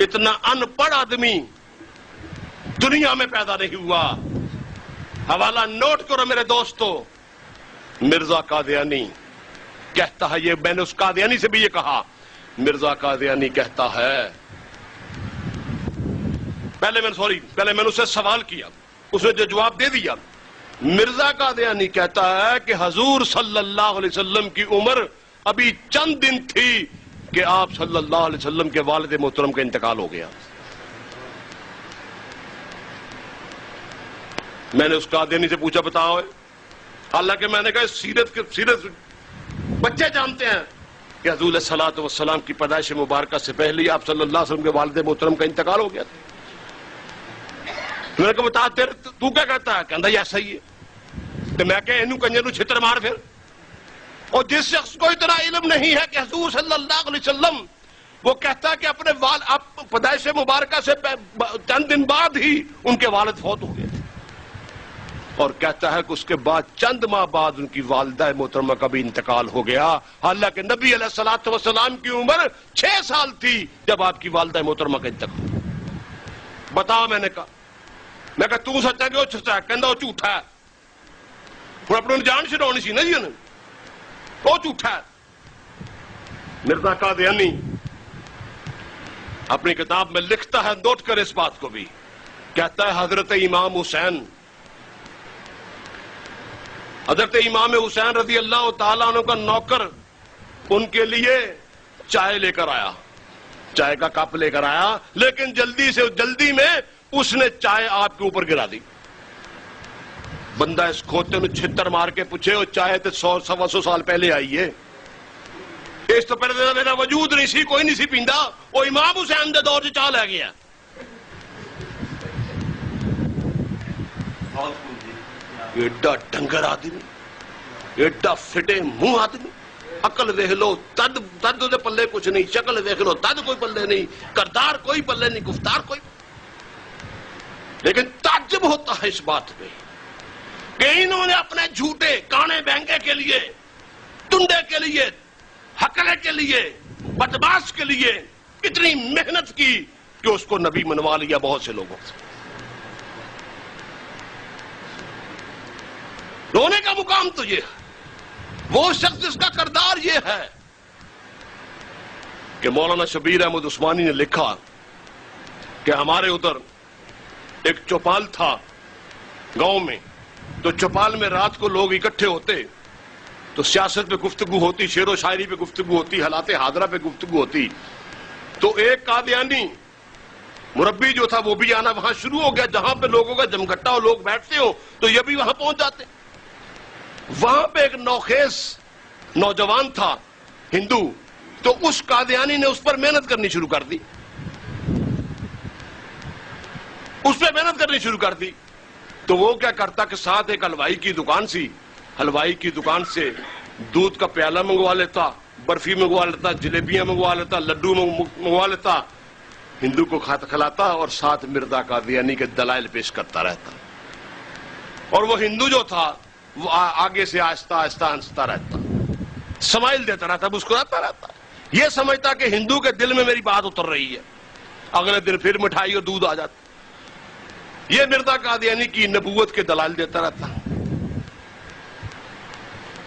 اتنا ان پڑھ آدمی دنیا میں پیدا نہیں ہوا. حوالہ نوٹ کرو میرے دوستو. مرزا قادیانی کہتا ہے, یہ میں نے اس قادیانی سے بھی یہ کہا, مرزا قادیانی کہتا ہے, پہلے میں نے اسے سوال کیا, اس نے جو جواب دے دیا. مرزا قادیانی کہتا ہے کہ حضور صلی اللہ علیہ وسلم کی عمر ابھی چند دن تھی کہ آپ صلی اللہ علیہ وسلم کے والد محترم کا انتقال ہو گیا. میں نے اس قادیانی سے پوچھا بتاؤ, حالانکہ میں نے کہا سیرت بچے جانتے ہیں کہ حضور علیہ الصلوۃ والسلام کی پیدائش مبارکہ سے پہلے ہی آپ صلی اللہ علیہ وسلم کے والد محترم کا انتقال ہو گیا تھا. میں نے کہا بتا تو کیا کہتا ہے؟ کہتا یہ ایسا ہی ہے. تو میں کہ اینو کنجر نو چھتر مار پھر. اور جس شخص کو اتنا علم نہیں ہے کہ حضور صلی اللہ علیہ وسلم وہ کہتا ہے کہ اپنے پیدائش مبارکہ سے چند دن بعد ہی ان کے والد فوت ہو گئے, اور کہتا ہے کہ اس کے بعد چند ماہ بعد ان کی والدہ محترمہ کا بھی انتقال ہو گیا, حالانکہ نبی علیہ الصلوۃ والسلام کی عمر 6 سال تھی جب آپ کی والدہ محترمہ کا انتقال. بتاؤ. میں نے کہا تو سچا کہ وہ سچا ہے؟ کہندا وہ جھوٹا ہے. ہوں اپنے جان چھڈاؤنی سی نا جی انہیں, وہ جھوٹا ہے. مرزا قادیانی اپنی کتاب میں لکھتا ہے, نوٹ کر اس بات کو بھی, کہتا ہے حضرت امام حسین رضی اللہ تعالیٰ عنہ کا نوکر ان کے لیے چائے لے کر آیا, چائے کا کپ لے کر آیا, لیکن جلدی میں اس نے چائے آپ کے اوپر گرا دی. بندہ اس کھوتے نے چھتر مار کے پوچھے وہ چاہے تو 100-125 سال پہلے آئیے اس تو پہلے میرا وجود نہیں سی کوئی نہیں سی پیندا وہ امام حسین دے دور سے چاہ لے گیا ایڈا ڈنگر آدمی ایڈا فٹے منہ آدمی عقل ویکھ لو تد دے پلے کچھ نہیں شکل ویکھ لو تد کوئی پلے نہیں کردار کوئی پلے نہیں گفتار کوئی لیکن تعجب ہوتا ہے اس بات پہ کہ انہوں نے اپنے جھوٹے کانے بینگے کے لیے ٹنڈے کے لیے حقلے کے لیے بدماش کے لیے اتنی محنت کی کہ اس کو نبی منوا لیا بہت سے لوگوں سے رونے کا مقام تو یہ ہے وہ شخص جس کا کردار یہ ہے کہ مولانا شبیر احمد عثمانی نے لکھا کہ ہمارے ادھر ایک چوپال تھا گاؤں میں تو چوپال میں رات کو لوگ اکٹھے ہوتے تو سیاست پہ گفتگو ہوتی شعر و شاعری پہ گفتگو ہوتی حالات حاضرہ پہ گفتگو ہوتی تو ایک قادیانی مربی جو تھا وہ بھی آنا وہاں شروع ہو گیا جہاں پہ لوگوں کا جمگٹا ہو لوگ بیٹھتے ہو تو یہ بھی وہاں پہنچ جاتے وہاں پہ ایک نوخیز نوجوان تھا ہندو تو اس قادیانی نے اس پر محنت کرنی شروع کر دی اس پہ محنت کرنی شروع کر دی تو وہ کیا کرتا کہ ساتھ ایک حلوائی کی دکان سی حلوائی کی دکان سے دودھ کا پیالہ منگوا لیتا برفی منگوا لیتا جلیبیاں منگوا لیتا لڈو منگوا لیتا ہندو کو کھلاتا اور ساتھ مرزا قادیانی کے دلائل پیش کرتا رہتا اور وہ ہندو جو تھا وہ آگے سے آہستہ آہستہ ہنستا رہتا سمائل دیتا رہتا مسکراتا رہتا یہ سمجھتا کہ ہندو کے دل میں میری بات اتر رہی ہے اگلے دن پھر مٹھائی اور دودھ آ جاتا یہ مرزا قادیانی کی نبوت کے دلائل دیتا رہتا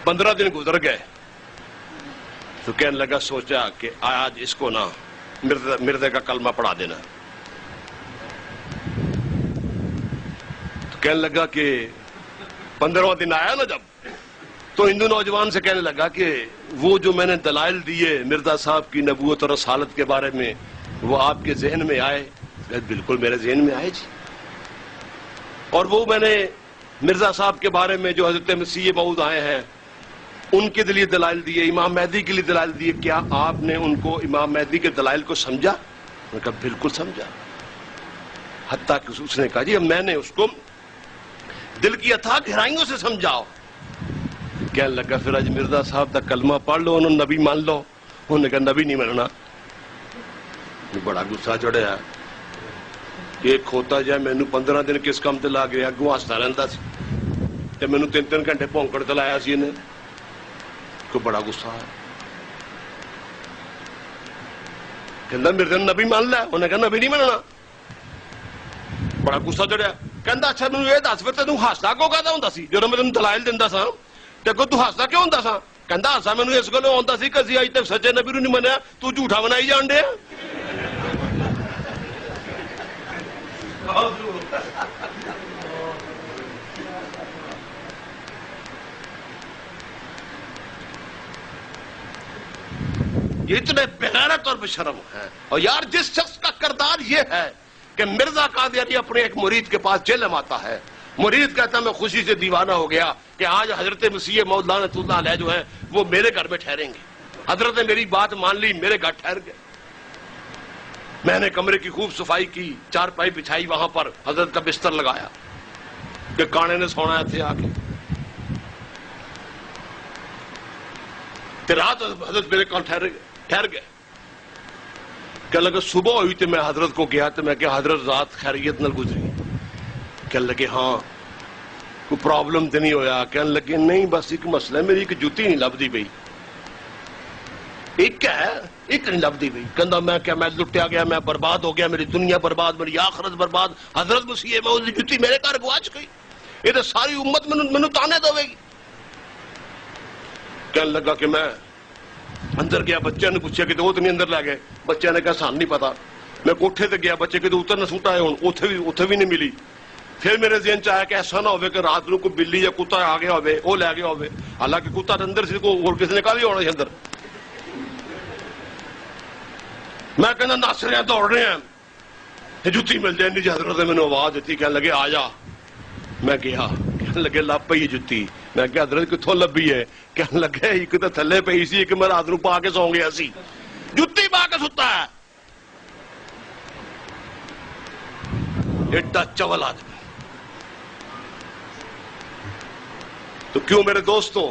15 دن گزر گئے تو کہنے لگا سوچا کہ آج اس کو نا مرزے کا کلمہ پڑھا دینا تو کہنے لگا کہ 15واں دن آیا نا جب تو ہندو نوجوان سے کہنے لگا کہ وہ جو میں نے دلائل دیے مرزا صاحب کی نبوت اور رسالت کے بارے میں وہ آپ کے ذہن میں آئے بالکل میرے ذہن میں آئے جی اور وہ میں نے مرزا صاحب کے بارے میں جو حضرت مسیح موعود آئے ہیں ان کے لیے دلائل دیے امام مہدی کے لیے دلائل دیے کیا آپ نے ان کو امام مہدی کے دلائل کو سمجھا میں نے کہا بالکل سمجھا حتیٰ کہ اس نے کہا جی میں نے اس کو دل کی اتھا گہرائیوں سے سمجھاؤ کہنے لگا پھر آج مرزا صاحب کا کلمہ پڑھ لو انہوں نے نبی مان لو انہوں نے کہا نبی نہیں ماننا بڑا غصہ چڑھیا کہ ایک کھوتا جائے مینو 15 دن کس کام تے لا گیا اگوں ہستا رہتا سی تے مینو 3 گھنٹے بھونکڑ چلایا سی انہیں کو بڑا غصہ ہے کہندا مرزا نبی مان لیا انہیں کہا نبی نہیں ماننا بڑا غصہ چڑھیا کہندا اچھا مینوں یہ دس پھر تینوں ہسدا کیوں کہدا ہوندا سی جدوں میں تینوں دلائل دیندا سا تے اگوں تو ہسدا کیوں ہوندا سا کہندا ہسا مینوں اس گلوں ہوندا سی کہ اسی اج تک سچے نبی نوں نہیں منیا تو جھوٹا بنائی جان ڈیا یہ اتنے بغیرت اور بشرم ہے اور یار جس شخص کا کردار یہ ہے کہ مرزا قادیانی اپنے ایک مرید کے پاس جیلم آتا ہے مرید کہتا ہے میں خوشی سے دیوانہ ہو گیا کہ آج حضرت مسیح موعود لعنت اللہ علیہ جو ہیں وہ میرے گھر میں ٹھہریں گے حضرت نے میری بات مان لی میرے گھر ٹھہر گئے میں نے کمرے کی خوب صفائی کی چارپائی بچھائی وہاں پر حضرت کا بستر لگایا کہ کانے نے سونا تھے آ کے رات حضرت میرے کال ٹھہر گئے کہ لگا صبح ہوئی تو میں حضرت کو گیا تو میں کہ حضرت رات خیریت نہ گزری کہنے لگے ہاں کوئی پرابلم تو نہیں ہویا کہنے لگے نہیں بس ایک مسئلہ ہے میری ایک جوتی نہیں لبدی پئی ایک کیا ہے ایک نہیں لبدی پئی کہندا میں کیا میں لٹیا گیا میں برباد ہو گیا میری دنیا برباد میری آخرت برباد حضرت مسیح موعود دی جوتی میرے گھر گواچ گئی یہ تو ساری امت مینوں تانے دے گی کہنے لگا کہ میں اندر گیا بچے نے پوچھا کہ وہ تو نہیں اندر لے گئے بچے نے کہا سان نہیں پتا میں کوٹھے تے گیا بچے کہ اتر نہ سوٹا ہے اتنے بھی نہیں ملی پھر میرے ذہن چ آیا کہ ایسا نہ ہوئے کہ رات کو کوئی بلی یا کتا آ گیا ہوئے وہ لے گیا ہوئے حالانکہ کتا اندر سے اور کسی نے کہا بھی ہونا اندر میں کہنا ناسریاں دوڑ رہے ہیں جوتی مل جائے جی حضرت نے مینوں آواز دیتی کہنے لگے آ جا میں گیا کہ کہنے لگے لب پئی جتی. میں کہ حضرت کتوں لبھی ہے؟ کہنے لگے ایک تو تھلے پئی سی ایک میں رات نو پا کے سو گیا سی. جتی پا کے ستا ہے. ایڈا چول آدمی. تو کیوں میرے دوستوں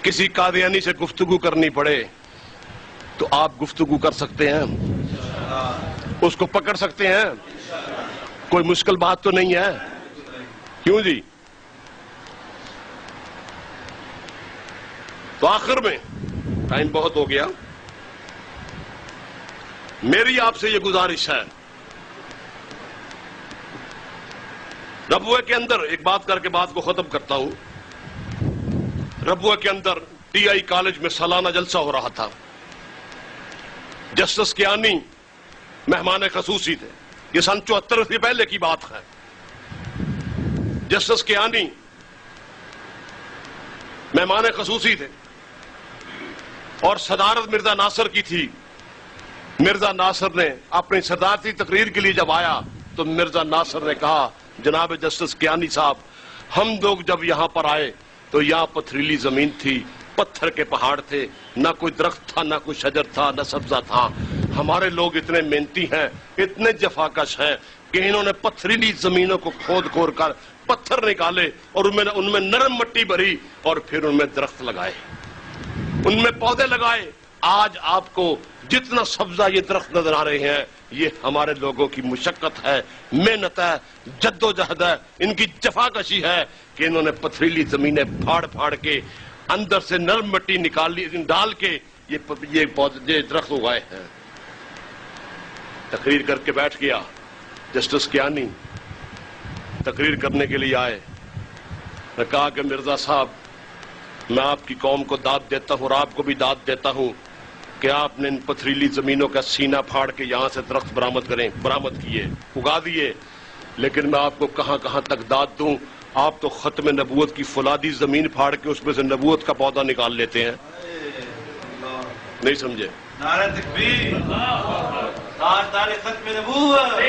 کسی قادیانی سے گفتگو کرنی پڑے تو آپ گفتگو کر سکتے ہیں, اس کو پکڑ سکتے ہیں, کوئی مشکل بات تو نہیں ہے. کیوں جی؟ تو آخر میں ٹائم بہت ہو گیا, میری آپ سے یہ گزارش ہے, ربوے کے اندر ایک بات کر کے بات کو ختم کرتا ہوں. ربوے کے اندر ٹی آئی کالج میں سالانہ جلسہ ہو رہا تھا. جسٹس کیانی مہمان خصوصی تھے. یہ سن 74 سے پہلے کی بات ہے. جسٹس کیانی مہمان خصوصی تھے اور صدارت مرزا ناصر کی تھی. مرزا ناصر نے اپنی صدارتی تقریر کے لیے جب آیا تو مرزا ناصر نے کہا جناب جسٹس کیانی صاحب, ہم لوگ جب یہاں پر آئے تو یہاں پتھریلی زمین تھی, پتھر کے پہاڑ تھے, نہ کوئی درخت تھا, نہ کوئی شجر تھا, نہ سبزہ تھا. ہمارے لوگ اتنے محنتی ہیں, اتنے جفاکش ہیں کہ انہوں نے پتھریلی زمینوں کو کھود کھود کر پتھر نکالے اور ان میں نرم مٹی بھری اور پھر ان میں درخت لگائے, ان میں پودے لگائے. آج آپ کو جتنا سبزہ یہ درخت نظر آ رہے ہیں یہ ہمارے لوگوں کی مشقت ہے, محنت ہے, جد و جہد ہے, ان کی جفاکشی ہے کہ انہوں نے پتھریلی زمینیں پھاڑ پھاڑ کے اندر سے نرم مٹی ڈال کے یہ درخت اگائے ہیں. تقریر کر کے بیٹھ گیا. جسٹس کیانی تقریر کرنے کے لیے آئے. نے کہا کہ مرزا صاحب میں آپ کی قوم کو داد دیتا ہوں اور آپ کو بھی داد دیتا ہوں کہ آپ نے ان پتھریلی زمینوں کا سینہ پھاڑ کے یہاں سے درخت برآمد کیے, اگا دیے, لیکن میں آپ کو کہاں کہاں تک داد دوں. آپ تو ختم نبوت کی فولادی زمین پھاڑ کے اس میں سے نبوت کا پودا نکال لیتے ہیں. نہیں سمجھے؟ نعرہ تکبیر, تاجدار ختم نبوت,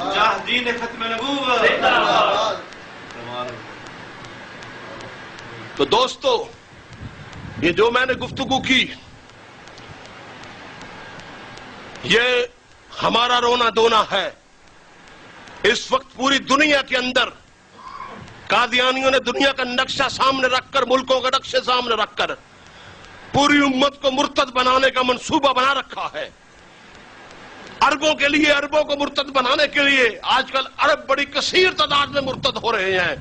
مجاہدین ختم نبوت. تو دوستو یہ جو میں نے گفتگو کی یہ ہمارا رونا دھونا ہے. اس وقت پوری دنیا کے اندر قادیانیوں نے دنیا کا نقشہ سامنے رکھ کر, ملکوں کا نقشے سامنے رکھ کر پوری امت کو مرتد بنانے کا منصوبہ بنا رکھا ہے. عربوں کے لیے, عربوں کو مرتد بنانے کے لیے آج کل عرب بڑی کثیر تعداد میں مرتد ہو رہے ہیں.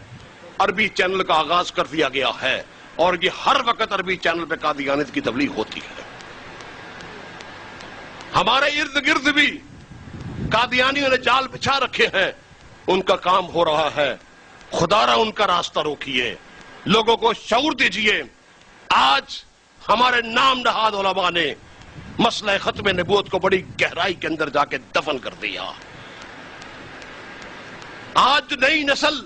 عربی چینل کا آغاز کر دیا گیا ہے اور یہ ہر وقت عربی چینل پہ قادیانیت کی تبلیغ ہوتی ہے. ہمارے ارد گرد بھی قادیانیوں نے جال بچھا رکھے ہیں, ان کا کام ہو رہا ہے. خدا را ان کا راستہ روکیے, لوگوں کو شعور دیجئے. آج ہمارے نام نہاد علماء نے مسئلہ ختم نبوت کو بڑی گہرائی کے اندر جا کے دفن کر دیا. آج نئی نسل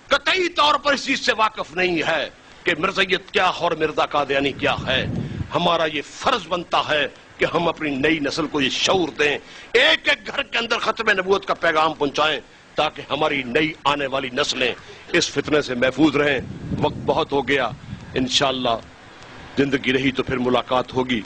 قطعی طور پر اس چیز سے واقف نہیں ہے کہ مرزائیت کیا اور مرزا قادیانی کیا ہے. ہمارا یہ فرض بنتا ہے کہ ہم اپنی نئی نسل کو یہ شعور دیں, ایک ایک گھر کے اندر ختم نبوت کا پیغام پہنچائیں تاکہ ہماری نئی آنے والی نسلیں اس فتنے سے محفوظ رہیں. وقت بہت ہو گیا, انشاءاللہ زندگی رہی تو پھر ملاقات ہوگی.